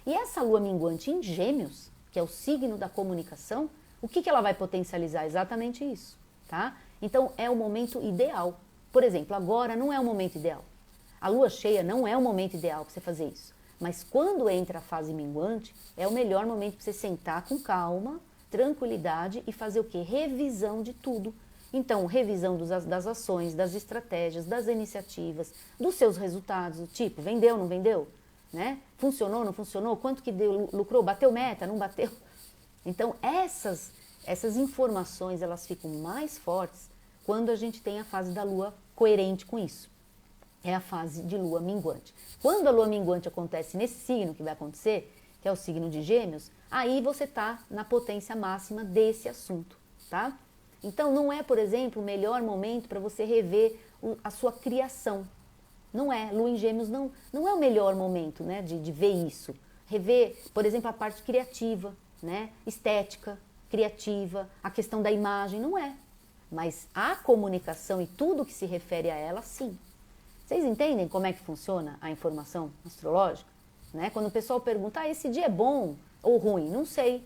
E essa lua minguante em Gêmeos, que é o signo da comunicação, o que ela vai potencializar? Exatamente isso, tá? Então é o momento ideal. Por exemplo, agora não é o momento ideal. A lua cheia não é o momento ideal para você fazer isso. Mas quando entra a fase minguante, é o melhor momento para você sentar com calma, tranquilidade e fazer o quê? Revisão de tudo. Então, revisão das ações, das estratégias, das iniciativas, dos seus resultados, tipo, vendeu, não vendeu? Né? Funcionou, não funcionou? Quanto que deu, lucrou? Bateu meta, não bateu? Então, essas informações, elas ficam mais fortes quando a gente tem a fase da lua coerente com isso. É a fase de lua minguante. Quando a lua minguante acontece nesse signo que vai acontecer, que é o signo de Gêmeos, aí você está na potência máxima desse assunto, tá? Então, não é, por exemplo, o melhor momento para você rever a sua criação. Não é. Lua em Gêmeos não é o melhor momento, né, de ver isso. Rever, por exemplo, a parte criativa, né, estética, criativa, a questão da imagem, não é. Mas a comunicação e tudo que se refere a ela, sim. Vocês entendem como é que funciona a informação astrológica? Né? Quando o pessoal pergunta, esse dia é bom ou ruim? Não sei.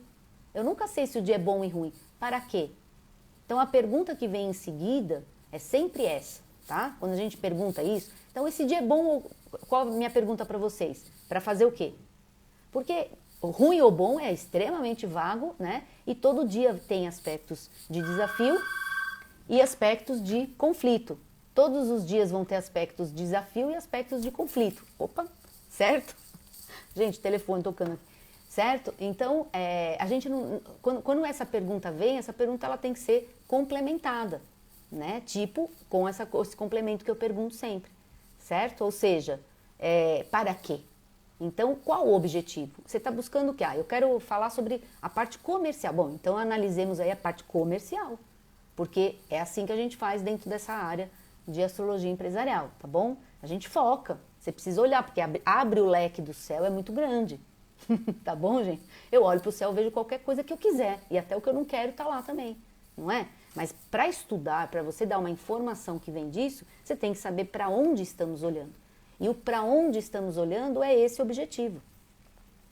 Eu nunca sei se o dia é bom e ruim. Para quê? Então, a pergunta que vem em seguida é sempre essa, tá? Quando a gente pergunta isso, então, esse dia é bom ou... Qual a minha pergunta para vocês? Para fazer o quê? Porque ruim ou bom é extremamente vago, né? E todo dia tem aspectos de desafio e aspectos de conflito. Todos os dias vão ter aspectos de desafio e aspectos de conflito. Opa, certo? Gente, telefone tocando aqui. Certo? Então, a gente não, quando essa pergunta vem, essa pergunta ela tem que ser complementada, né? Tipo, com esse complemento que eu pergunto sempre, certo? Ou seja, para quê? Então, qual o objetivo? Você está buscando o quê? Eu quero falar sobre a parte comercial. Bom, então analisemos aí a parte comercial, porque é assim que a gente faz dentro dessa área de astrologia empresarial, tá bom? A gente foca, você precisa olhar, porque abre o leque do céu, é muito grande. Tá bom, gente? Eu olho para o céu, vejo qualquer coisa que eu quiser e até o que eu não quero tá lá também, não é? Mas para estudar, para você dar uma informação que vem disso, você tem que saber para onde estamos olhando. E o para onde estamos olhando é esse objetivo.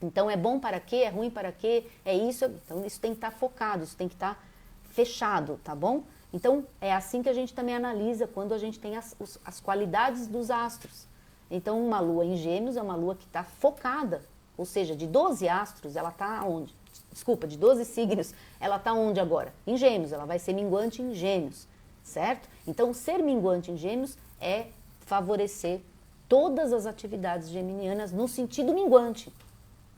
Então é bom para quê? É ruim para quê? É isso? Então isso tem que estar focado, isso tem que estar fechado, tá bom? Então é assim que a gente também analisa quando a gente tem as qualidades dos astros. Então uma lua em Gêmeos é uma lua que está focada. Ou seja, de 12 astros, ela está onde? Desculpa, de 12 signos, ela está onde agora? Em Gêmeos, ela vai ser minguante em Gêmeos, certo? Então, ser minguante em Gêmeos é favorecer todas as atividades geminianas no sentido minguante.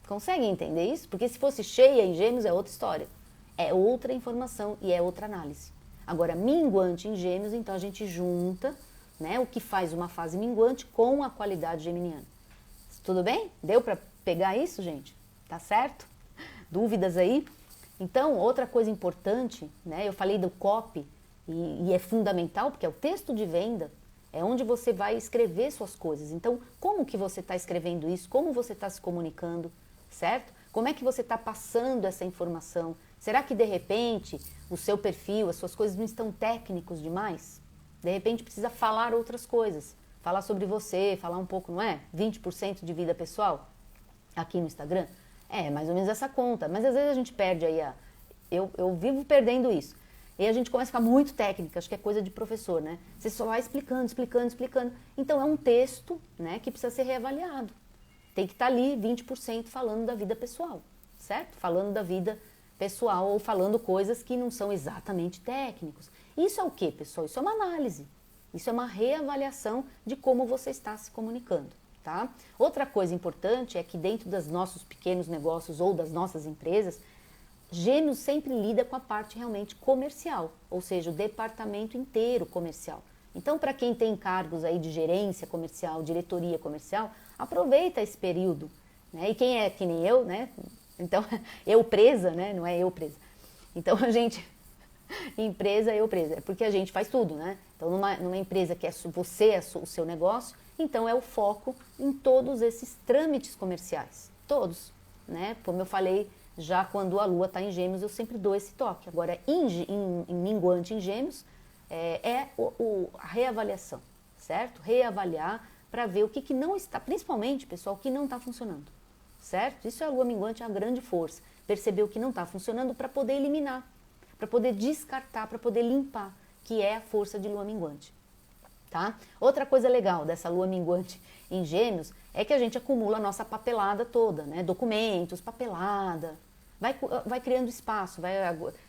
Conseguem entender isso? Porque se fosse cheia em Gêmeos é outra história. É outra informação e é outra análise. Agora, minguante em Gêmeos, então a gente junta, né, o que faz uma fase minguante com a qualidade geminiana. Tudo bem? Deu para pegar isso, gente? Tá certo? Dúvidas aí? Então, outra coisa importante, né? Eu falei do copy e é fundamental, porque é o texto de venda, é onde você vai escrever suas coisas. Então, como que você está escrevendo isso? Como você está se comunicando, certo? Como é que você está passando essa informação? Será que, de repente, o seu perfil, as suas coisas não estão técnicos demais? De repente, precisa falar outras coisas. Falar sobre você, falar um pouco, não é? 20% de vida pessoal aqui no Instagram. É mais ou menos essa conta. Mas às vezes a gente perde aí eu vivo perdendo isso. E a gente começa a ficar muito técnica, acho que é coisa de professor, né? Você só vai explicando, explicando, explicando. Então é um texto, né, que precisa ser reavaliado. Tem que estar ali 20% falando da vida pessoal, certo? Falando da vida pessoal ou falando coisas que não são exatamente técnicos. Isso é o quê, pessoal? Isso é uma análise. Isso é uma reavaliação de como você está se comunicando, tá? Outra coisa importante é que dentro dos nossos pequenos negócios ou das nossas empresas, Gêmeos sempre lida com a parte realmente comercial, ou seja, o departamento inteiro comercial. Então, para quem tem cargos aí de gerência comercial, diretoria comercial, aproveita esse período, né? E quem é que nem eu, né? Então, eu presa, né? Não é eu presa. Então, a gente, empresa, eu presa, é porque a gente faz tudo, né? Então, numa empresa que é você, é o seu negócio, então é o foco em todos esses trâmites comerciais, todos, né? Como eu falei, já quando a Lua está em Gêmeos, eu sempre dou esse toque. Agora, em minguante em Gêmeos, a reavaliação, certo? Reavaliar para ver o que não está, principalmente, pessoal, o que não está funcionando, certo? Isso é a Lua minguante, é a grande força. Perceber o que não está funcionando para poder eliminar, para poder descartar, para poder limpar, que é a força de Lua minguante, tá? Outra coisa legal dessa Lua minguante em Gêmeos é que a gente acumula a nossa papelada toda, né? Documentos, papelada, vai criando espaço, vai,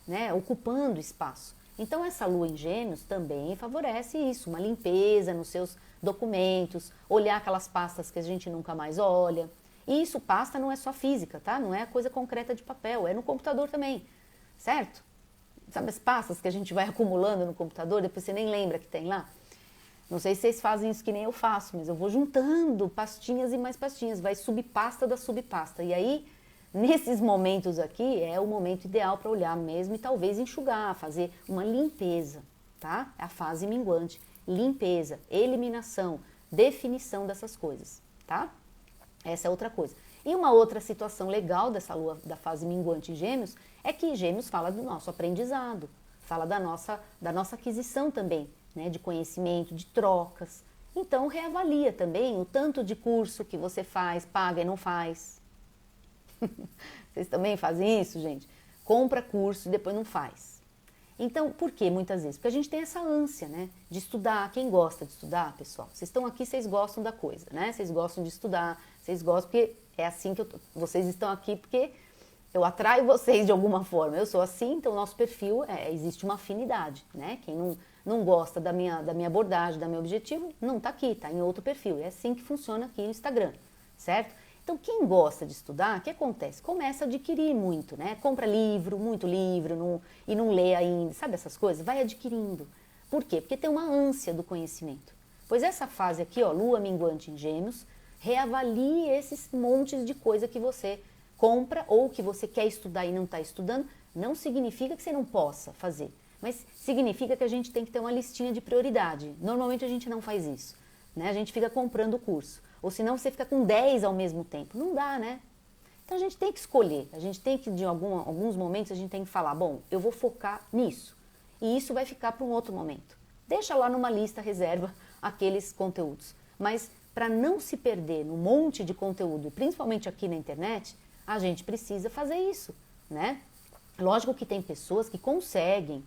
né, ocupando espaço. Então essa Lua em Gêmeos também favorece isso, uma limpeza nos seus documentos, olhar aquelas pastas que a gente nunca mais olha. E isso, pasta não é só física, tá? Não é coisa concreta de papel, é no computador também, certo? Sabe as pastas que a gente vai acumulando no computador, depois você nem lembra que tem lá? Não sei se vocês fazem isso que nem eu faço, mas eu vou juntando pastinhas e mais pastinhas, vai subpasta da subpasta. E aí, nesses momentos aqui, é o momento ideal para olhar mesmo e talvez enxugar, fazer uma limpeza, tá? É a fase minguante. Limpeza, eliminação, definição dessas coisas, tá? Essa é outra coisa. E uma outra situação legal dessa Lua, da fase minguante em Gêmeos, é que Gêmeos fala do nosso aprendizado, fala da nossa aquisição também, né, de conhecimento, de trocas. Então, reavalia também o tanto de curso que você faz, paga e não faz. Vocês também fazem isso, gente? Compra curso e depois não faz. Então, por que muitas vezes? Porque a gente tem essa ânsia, né, de estudar. Quem gosta de estudar, pessoal? Vocês estão aqui, vocês gostam da coisa, né? Vocês gostam de estudar, vocês gostam porque é assim que vocês estão aqui porque eu atraio vocês de alguma forma. Eu sou assim, então o nosso perfil, existe uma afinidade, né? Quem não gosta da minha abordagem, do meu objetivo, não está aqui, está em outro perfil. É assim que funciona aqui no Instagram, certo? Então, quem gosta de estudar, o que acontece? Começa a adquirir muito, né? Compra livro, muito livro, e não lê ainda, sabe essas coisas? Vai adquirindo. Por quê? Porque tem uma ânsia do conhecimento. Pois essa fase aqui, ó, Lua minguante em Gêmeos, reavalie esses montes de coisa que você compra ou que você quer estudar e não está estudando. Não significa que você não possa fazer, mas significa que a gente tem que ter uma listinha de prioridade. Normalmente a gente não faz isso, né? A gente fica comprando o curso. Ou senão você fica com 10 ao mesmo tempo. Não dá, né? Então a gente tem que escolher. A gente tem que, de alguns momentos, a gente tem que falar, bom, eu vou focar nisso. E isso vai ficar para um outro momento. Deixa lá numa lista, reserva aqueles conteúdos. Mas para não se perder no monte de conteúdo, principalmente aqui na internet, a gente precisa fazer isso, né? Lógico que tem pessoas que conseguem,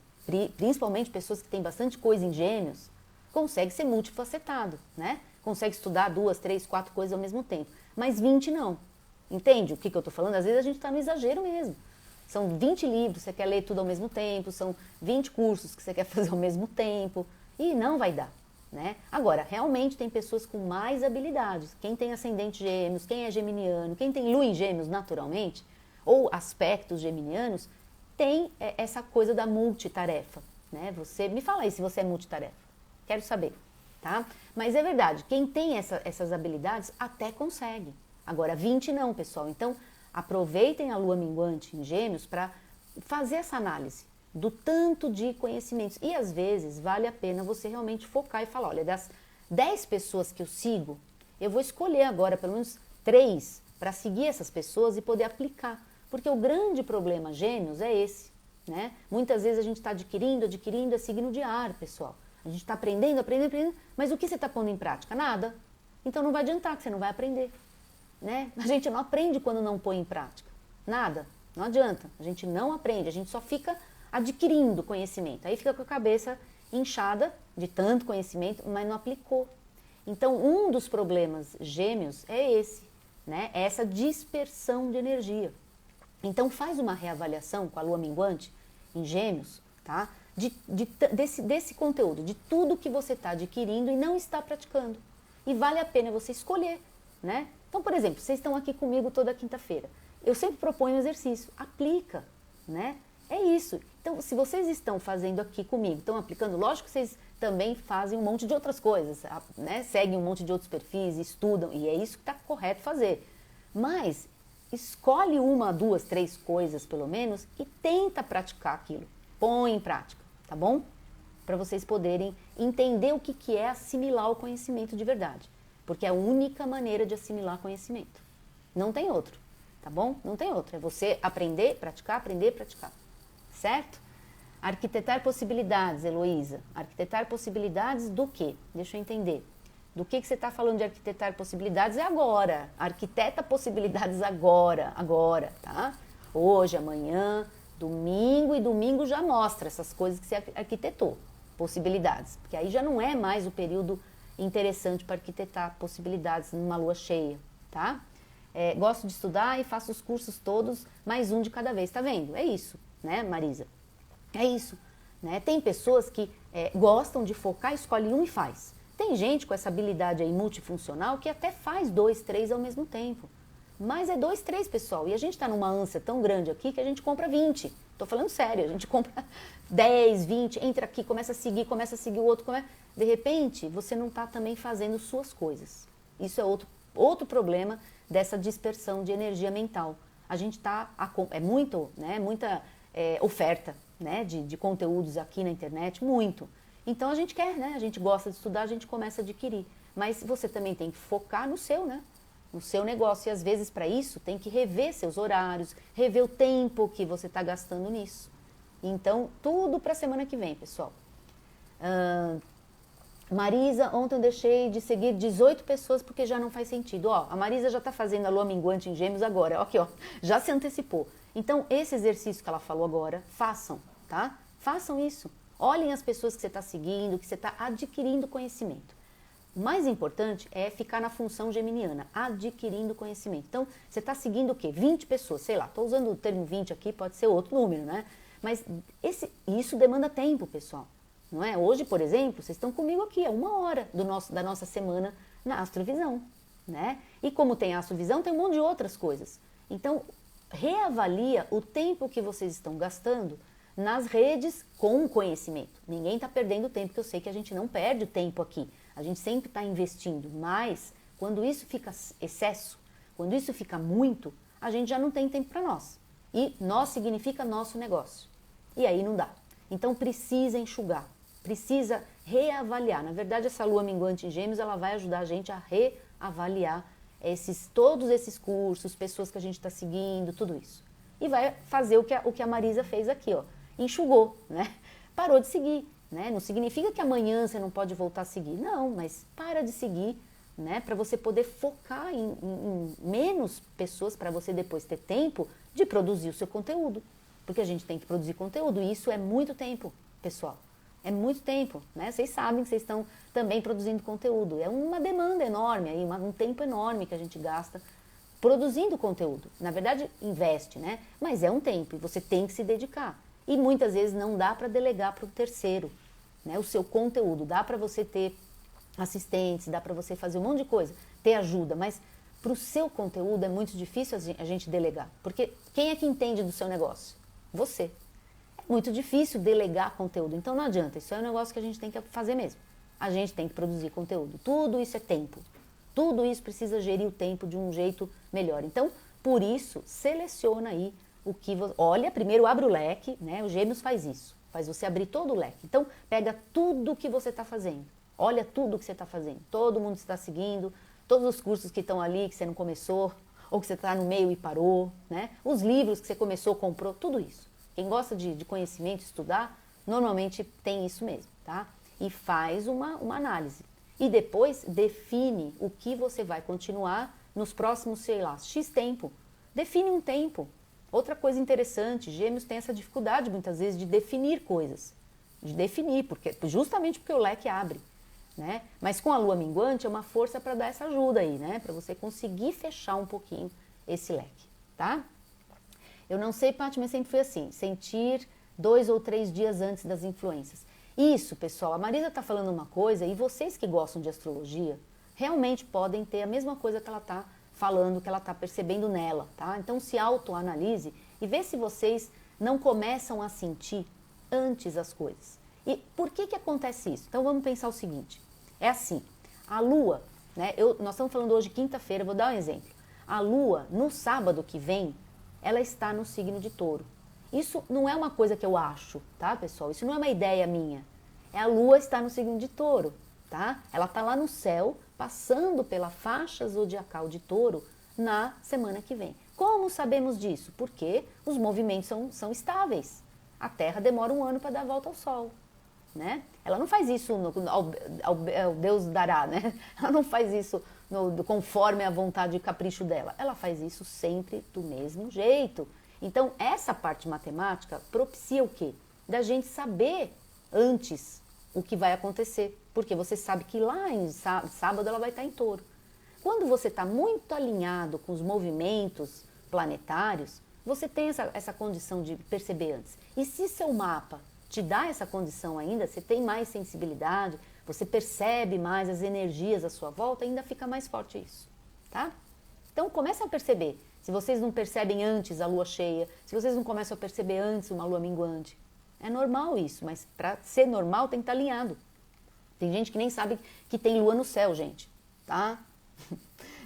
principalmente pessoas que têm bastante coisa em Gêmeos, conseguem ser multifacetado, né? Consegue estudar 2, 3, 4 coisas ao mesmo tempo. Mas 20 não. Entende o que eu estou falando? Às vezes a gente está no exagero mesmo. São 20 livros, você quer ler tudo ao mesmo tempo, são 20 cursos que você quer fazer ao mesmo tempo, e não vai dar, né? Agora, realmente tem pessoas com mais habilidades. Quem tem ascendente Gêmeos, quem é geminiano, quem tem Lua em Gêmeos naturalmente, ou aspectos geminianos, tem essa coisa da multitarefa, né? Você me fala aí se você é multitarefa. Quero saber. Tá? Mas é verdade, quem tem essas habilidades até consegue. Agora, 20 não, pessoal. Então, aproveitem a Lua minguante em Gêmeos para fazer essa análise do tanto de conhecimentos. E às vezes vale a pena você realmente focar e falar, olha, das 10 pessoas que eu sigo, eu vou escolher agora pelo menos 3 para seguir essas pessoas e poder aplicar. Porque o grande problema Gêmeos é esse, né? Muitas vezes a gente está adquirindo, é signo de ar, pessoal. A gente está aprendendo, mas o que você está pondo em prática? Nada. Então não vai adiantar, que você não vai aprender, né? A gente não aprende quando não põe em prática. Nada. Não adianta. A gente não aprende, a gente só fica adquirindo conhecimento. Aí fica com a cabeça inchada de tanto conhecimento, mas não aplicou. Então, um dos problemas Gêmeos é esse, né? É essa dispersão de energia. Então, faz uma reavaliação com a Lua minguante em Gêmeos, tá? Desse conteúdo, de tudo que você está adquirindo e não está praticando. E vale a pena você escolher né? Então, por exemplo, vocês estão aqui comigo toda quinta-feira. Eu sempre proponho um exercício, aplica, né? É isso. Então, se vocês estão fazendo aqui comigo, estão aplicando, lógico que vocês também fazem um monte de outras coisas, né? Seguem um monte de outros perfis, estudam, e é isso que está correto fazer. Mas escolhe uma, duas, três coisas, pelo menos, e tenta praticar aquilo. Põe em prática, tá bom? Para vocês poderem entender o que é assimilar o conhecimento de verdade. Porque é a única maneira de assimilar conhecimento. Não tem outro, tá bom? Não tem outro. É você aprender, praticar, certo? Arquitetar possibilidades, Heloísa. Arquitetar possibilidades do quê? Deixa eu entender. Do que você está falando de arquitetar possibilidades é agora. Arquiteta possibilidades agora, tá? Hoje, amanhã, domingo, e domingo já mostra essas coisas que você arquitetou. Possibilidades. Porque aí já não é mais o período interessante para arquitetar possibilidades numa lua cheia, tá? Gosto de estudar e faço os cursos todos, mais um de cada vez, tá vendo? É isso, né, Marisa? É isso, né? Tem pessoas que gostam de focar, escolhe um e faz. Tem gente com essa habilidade aí multifuncional que até faz 2, 3 ao mesmo tempo. Mas é 2, 3, pessoal. E a gente está numa ânsia tão grande aqui que a gente compra 20. Tô falando sério, a gente compra 10, 20, entra aqui, começa a seguir o outro. De repente, você não está também fazendo suas coisas. Isso é outro problema dessa dispersão de energia mental. A gente está, muita oferta, né, de conteúdos aqui na internet, muito. Então a gente quer, né, a gente gosta de estudar, a gente começa a adquirir. Mas você também tem que focar no seu, né? No seu negócio, e às vezes para isso tem que rever seus horários, rever o tempo que você está gastando nisso. Então, tudo para a semana que vem, pessoal. Marisa, ontem eu deixei de seguir 18 pessoas porque já não faz sentido. Ó, a Marisa já está fazendo a lua minguante em Gêmeos agora, aqui ó, já se antecipou. Então, esse exercício que ela falou agora, façam, tá? Façam isso. Olhem as pessoas que você está seguindo, que você está adquirindo conhecimento. O mais importante é ficar na função geminiana, adquirindo conhecimento. Então, você está seguindo o quê? 20 pessoas, sei lá, estou usando o termo 20 aqui, pode ser outro número, né? Mas isso demanda tempo, pessoal, não é? Hoje, por exemplo, vocês estão comigo aqui, é 1 hora da nossa semana na Astrovisão, né? E como tem a Astrovisão, tem um monte de outras coisas. Então, reavalia o tempo que vocês estão gastando nas redes com conhecimento. Ninguém está perdendo tempo, porque eu sei que a gente não perde o tempo aqui. A gente sempre está investindo, mas quando isso fica excesso, quando isso fica muito, a gente já não tem tempo para nós. E nós significa nosso negócio. E aí não dá. Então precisa enxugar, precisa reavaliar. Na verdade, essa lua minguante em Gêmeos, ela vai ajudar a gente a reavaliar todos esses cursos, pessoas que a gente está seguindo, tudo isso. E vai fazer o que a Marisa fez aqui, ó. Enxugou, né? Parou de seguir. Né? Não significa que amanhã você não pode voltar a seguir, não, mas para de seguir, né? Para você poder focar em menos pessoas, para você depois ter tempo de produzir o seu conteúdo, porque a gente tem que produzir conteúdo e isso é muito tempo, pessoal, é muito tempo, né? Vocês sabem que vocês estão também produzindo conteúdo, é uma demanda enorme, aí, um tempo enorme que a gente gasta produzindo conteúdo, na verdade investe, né? Mas é um tempo e você tem que se dedicar. E muitas vezes não dá para delegar para o terceiro, né, o seu conteúdo. Dá para você ter assistentes, dá para você fazer um monte de coisa, ter ajuda, mas para o seu conteúdo é muito difícil a gente delegar. Porque quem é que entende do seu negócio? Você. É muito difícil delegar conteúdo, então não adianta. Isso é um negócio que a gente tem que fazer mesmo. A gente tem que produzir conteúdo. Tudo isso é tempo. Tudo isso precisa gerir o tempo de um jeito melhor. Então, por isso, seleciona aí o que você... Olha, primeiro abre o leque, né? O Gêmeos faz isso, faz você abrir todo o leque. Então, pega tudo que você está fazendo, olha tudo que você está fazendo, todo mundo está seguindo, todos os cursos que estão ali, que você não começou, ou que você está no meio e parou, né? Os livros que você começou, comprou, tudo isso. Quem gosta de conhecimento, estudar, normalmente tem isso mesmo, tá? E faz uma análise. E depois define o que você vai continuar nos próximos, sei lá, X tempo. Define um tempo. Outra coisa interessante, Gêmeos tem essa dificuldade muitas vezes de definir coisas, justamente porque o leque abre, né? Mas com a lua minguante é uma força para dar essa ajuda aí, né? Para você conseguir fechar um pouquinho esse leque, tá? Eu não sei, Paty, mas sempre foi assim, sentir 2 ou 3 dias antes das influências. Isso, pessoal, a Marisa está falando uma coisa e vocês que gostam de astrologia, realmente podem ter a mesma coisa que ela está falando, que ela está percebendo nela, tá? Então se autoanalise e vê se vocês não começam a sentir antes as coisas. E por que acontece isso? Então vamos pensar o seguinte, é assim, a Lua, né, nós estamos falando hoje quinta-feira, vou dar um exemplo. A Lua, no sábado que vem, ela está no signo de Touro. Isso não é uma coisa que eu acho, tá, pessoal? Isso não é uma ideia minha. A Lua está no signo de Touro, tá? Ela está lá no céu, passando pela faixa zodiacal de Touro na semana que vem. Como sabemos disso? Porque os movimentos são estáveis. A Terra demora 1 ano para dar a volta ao Sol, né? Ela não faz isso ao Deus dará, né? Ela não faz isso conforme a vontade e capricho dela. Ela faz isso sempre do mesmo jeito. Então, essa parte matemática propicia o quê? Da gente saber antes o que vai acontecer. Porque você sabe que lá em sábado ela vai estar em Touro. Quando você está muito alinhado com os movimentos planetários, você tem essa condição de perceber antes. E se seu mapa te dá essa condição ainda, você tem mais sensibilidade, você percebe mais as energias à sua volta, ainda fica mais forte isso, tá? Então comecem a perceber. Se vocês não percebem antes a lua cheia, se vocês não começam a perceber antes uma lua minguante, é normal isso, mas para ser normal tem que estar alinhado. Tem gente que nem sabe que tem lua no céu, gente, tá?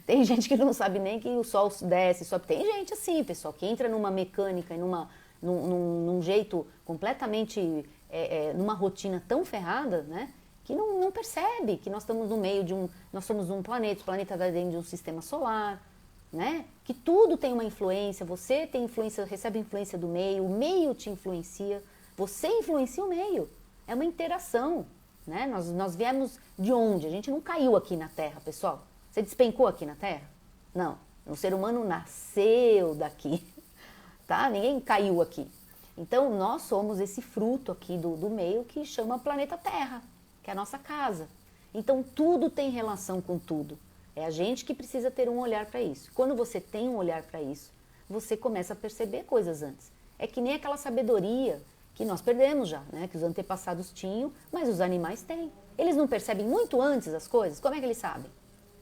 Tem gente que não sabe nem que o sol desce, sobe. Tem gente assim, pessoal, que entra numa mecânica e num jeito completamente, numa rotina tão ferrada, né? Que não percebe que nós estamos no meio nós somos um planeta, o planeta está dentro de um sistema solar, né? Que tudo tem uma influência, você tem influência, recebe influência do meio, o meio te influencia, você influencia o meio. É uma interação, né? Nós viemos de onde? A gente não caiu aqui na Terra, pessoal. Você despencou aqui na Terra? Não. O ser humano nasceu daqui, tá? Ninguém caiu aqui. Então, nós somos esse fruto aqui do meio que chama planeta Terra, que é a nossa casa. Então, tudo tem relação com tudo. É a gente que precisa ter um olhar para isso. Quando você tem um olhar para isso, você começa a perceber coisas antes. É que nem aquela sabedoria que nós perdemos já, né? Que os antepassados tinham, mas os animais têm. Eles não percebem muito antes as coisas? Como é que eles sabem?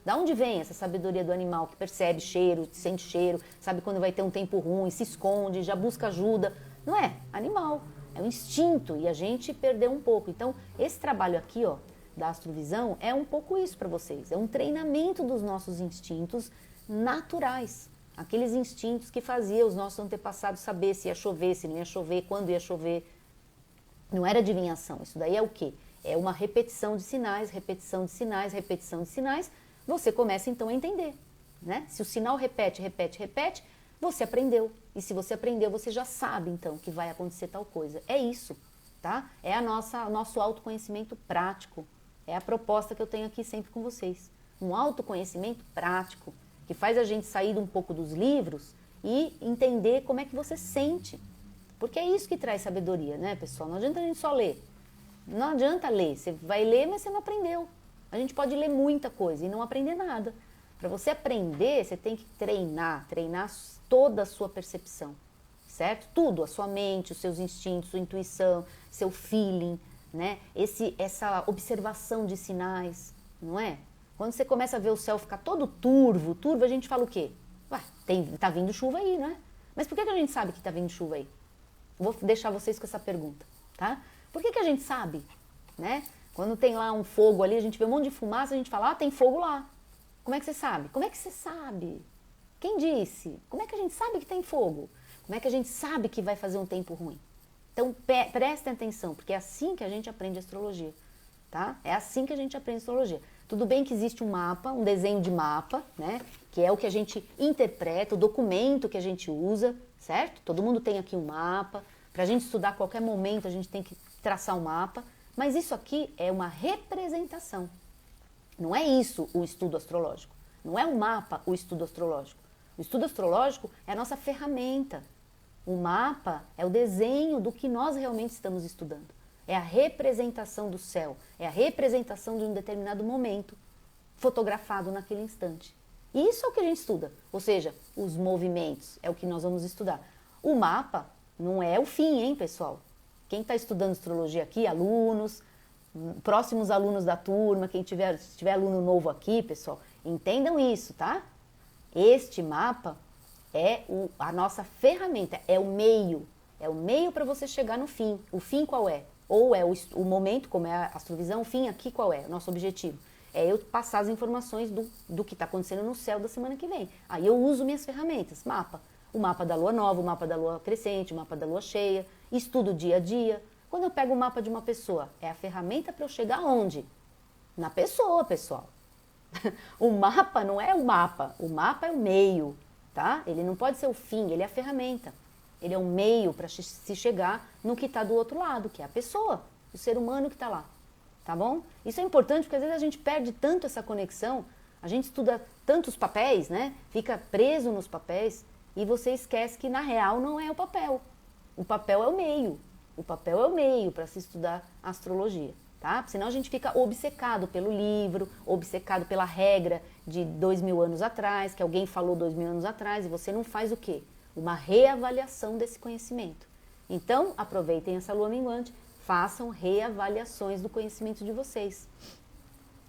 Da onde vem essa sabedoria do animal que percebe cheiro, sente cheiro, sabe quando vai ter um tempo ruim, se esconde, já busca ajuda? Não é animal, é um instinto e a gente perdeu um pouco. Então, esse trabalho aqui, ó, da astrovisão é um pouco isso para vocês. É um treinamento dos nossos instintos naturais. Aqueles instintos que faziam os nossos antepassados saber se ia chover, se não ia chover, quando ia chover. Não era adivinhação. Isso daí é o quê? É uma repetição de sinais, repetição de sinais, repetição de sinais. Você começa então a entender, né? Se o sinal repete, repete, repete, você aprendeu. E se você aprendeu, você já sabe então que vai acontecer tal coisa. É isso, tá? É o nosso autoconhecimento prático. É a proposta que eu tenho aqui sempre com vocês. Um autoconhecimento prático, que faz a gente sair um pouco dos livros e entender como é que você sente. Porque é isso que traz sabedoria, né, pessoal? Não adianta a gente só ler. Não adianta ler. Você vai ler, mas você não aprendeu. A gente pode ler muita coisa e não aprender nada. Para você aprender, você tem que treinar toda a sua percepção, certo? Tudo, a sua mente, os seus instintos, sua intuição, seu feeling, né? Essa observação de sinais, não é? Quando você começa a ver o céu ficar todo turvo, a gente fala o quê? Ué, tá vindo chuva aí, não é? Mas por que a gente sabe que tá vindo chuva aí? Vou deixar vocês com essa pergunta, tá? Por que a gente sabe, né? Quando tem lá um fogo ali, a gente vê um monte de fumaça, a gente fala, tem fogo lá. Como é que você sabe? Como é que você sabe? Quem disse? Como é que a gente sabe que tem fogo? Como é que a gente sabe que vai fazer um tempo ruim? Então, prestem atenção, porque é assim que a gente aprende astrologia, tá? É assim que a gente aprende astrologia. Tudo bem que existe um mapa, um desenho de mapa, né? Que é o que a gente interpreta, o documento que a gente usa, certo? Todo mundo tem aqui um mapa. Para a gente estudar a qualquer momento, a gente tem que traçar um mapa. Mas isso aqui é uma representação. Não é isso o estudo astrológico. Não é o mapa o estudo astrológico. O estudo astrológico é a nossa ferramenta. O mapa é o desenho do que nós realmente estamos estudando. É a representação do céu. É a representação de um determinado momento fotografado naquele instante. E isso é o que a gente estuda. Ou seja, os movimentos é o que nós vamos estudar. O mapa não é o fim, hein, pessoal? Quem está estudando astrologia aqui, alunos, próximos alunos da turma, se tiver aluno novo aqui, pessoal, entendam isso, tá? Este mapa é a nossa ferramenta, é o meio para você chegar no fim. O fim qual é? Ou é o momento, como é a astrovisão, o fim aqui qual é? O nosso objetivo. É eu passar as informações do que está acontecendo no céu da semana que vem. Aí eu uso minhas ferramentas, mapa. O mapa da lua nova, o mapa da lua crescente, o mapa da lua cheia, estudo dia a dia. Quando eu pego o mapa de uma pessoa, é a ferramenta para eu chegar aonde? Na pessoa, pessoal. O mapa não é o mapa é o meio, tá? Ele não pode ser o fim, ele é a ferramenta. Ele é um meio para se chegar no que está do outro lado, que é a pessoa, o ser humano que está lá, tá bom? Isso é importante porque às vezes a gente perde tanto essa conexão, a gente estuda tantos papéis, né? Fica preso nos papéis e você esquece que na real não é o papel. O papel é o meio. O papel é o meio para se estudar astrologia, tá? Senão a gente fica obcecado pelo livro, obcecado pela regra de 2000 anos atrás, que alguém falou 2000 anos atrás, e você não faz o quê? Uma reavaliação desse conhecimento. Então, aproveitem essa lua minguante, façam reavaliações do conhecimento de vocês.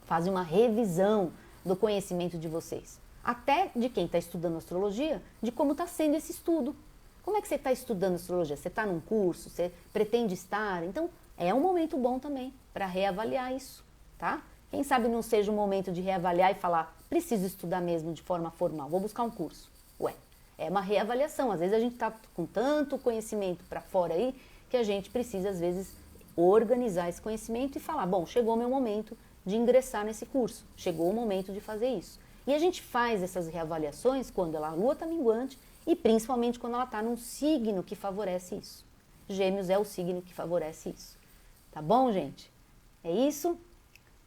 Fazem uma revisão do conhecimento de vocês. Até de quem está estudando astrologia, de como está sendo esse estudo. Como é que você está estudando astrologia? Você está num curso? Você pretende estar? Então, é um momento bom também para reavaliar isso, tá? Quem sabe não seja um momento de reavaliar e falar, preciso estudar mesmo de forma formal, vou buscar um curso. Ué, é uma reavaliação. Às vezes a gente está com tanto conhecimento para fora aí que a gente precisa, às vezes, organizar esse conhecimento e falar, bom, chegou o meu momento de ingressar nesse curso, chegou o momento de fazer isso. E a gente faz essas reavaliações quando a lua está minguante e principalmente quando ela está num signo que favorece isso. Gêmeos é o signo que favorece isso. Tá bom, gente? É isso?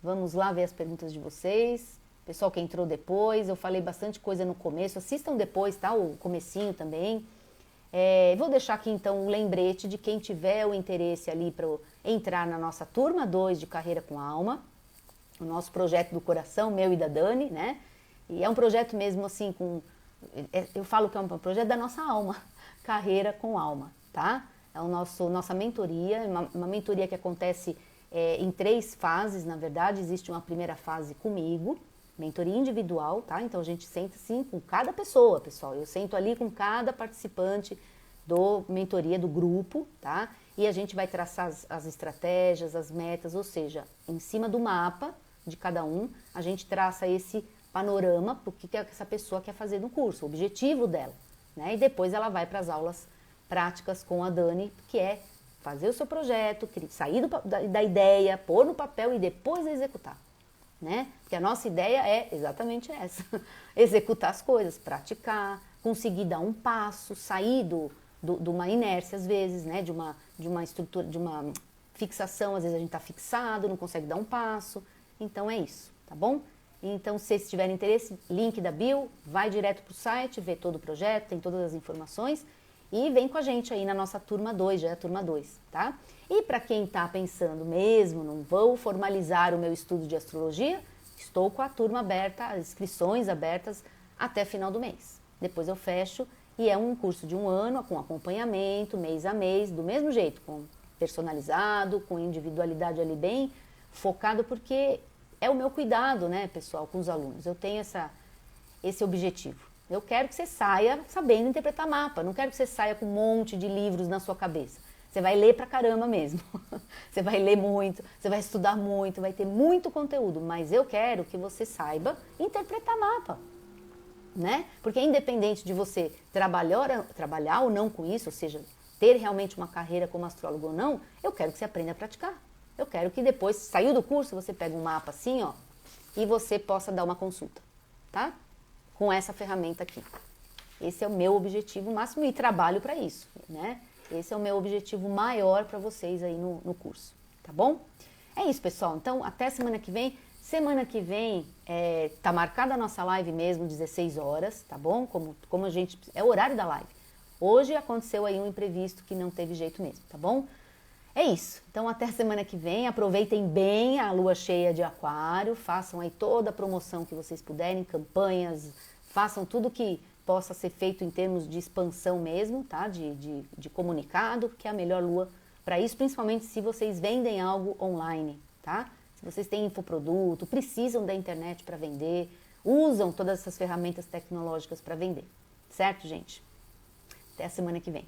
Vamos lá ver as perguntas de vocês. Pessoal que entrou depois, eu falei bastante coisa no começo, assistam depois, tá? O comecinho também. Vou deixar aqui então o lembrete de quem tiver o interesse ali para entrar na nossa turma 2 de Carreira com Alma, o nosso projeto do coração, meu e da Dani, né? E é um projeto mesmo assim eu falo que é um projeto da nossa alma, Carreira com Alma, tá? É nossa mentoria, uma mentoria que acontece em 3 fases, na verdade. Existe uma primeira fase comigo, mentoria individual, tá? Então a gente senta assim com cada pessoa, pessoal. Eu sento ali com cada participante do mentoria do grupo, tá? E a gente vai traçar as estratégias, as metas, ou seja, em cima do mapa de cada um, a gente traça esse panorama para o que essa pessoa quer fazer no curso, o objetivo dela, né? E depois ela vai para as aulas práticas com a Dani, que é fazer o seu projeto, sair da ideia, pôr no papel e depois executar, né? Porque a nossa ideia é exatamente essa, executar as coisas, praticar, conseguir dar um passo, sair de uma inércia às vezes, né? De uma estrutura, de uma fixação, às vezes a gente está fixado, não consegue dar um passo, então é isso, tá bom? Então, se vocês tiverem interesse, link da bio, vai direto para o site, vê todo o projeto, tem todas as informações e vem com a gente aí na nossa turma 2, já é a turma 2, tá? E para quem está pensando mesmo, não vou formalizar o meu estudo de astrologia, estou com a turma aberta, as inscrições abertas até final do mês. Depois eu fecho e é um curso de 1 ano com acompanhamento, mês a mês, do mesmo jeito, com personalizado, com individualidade ali bem focado, porque é o meu cuidado, né, pessoal, com os alunos. Eu tenho esse objetivo. Eu quero que você saia sabendo interpretar mapa. Não quero que você saia com um monte de livros na sua cabeça. Você vai ler pra caramba mesmo. Você vai ler muito, você vai estudar muito, vai ter muito conteúdo. Mas eu quero que você saiba interpretar mapa, né? Porque independente de você trabalhar ou não com isso, ou seja, ter realmente uma carreira como astrólogo ou não, eu quero que você aprenda a praticar. Eu quero que depois, saiu do curso, você pegue um mapa assim, ó, e você possa dar uma consulta, tá? Com essa ferramenta aqui. Esse é o meu objetivo máximo e trabalho para isso, né? Esse é o meu objetivo maior para vocês aí no curso, tá bom? É isso, pessoal. Então, até semana que vem. Semana que vem tá marcada a nossa live mesmo, 16 horas, tá bom? Como a gente... É o horário da live. Hoje aconteceu aí um imprevisto que não teve jeito mesmo, tá bom? É isso. Então, até semana que vem. Aproveitem bem a lua cheia de Aquário. Façam aí toda a promoção que vocês puderem, campanhas. Façam tudo que possa ser feito em termos de expansão mesmo, tá? De comunicado, que é a melhor lua para isso, principalmente se vocês vendem algo online, tá? Se vocês têm infoproduto, precisam da internet para vender, usam todas essas ferramentas tecnológicas para vender, certo, gente? Até a semana que vem.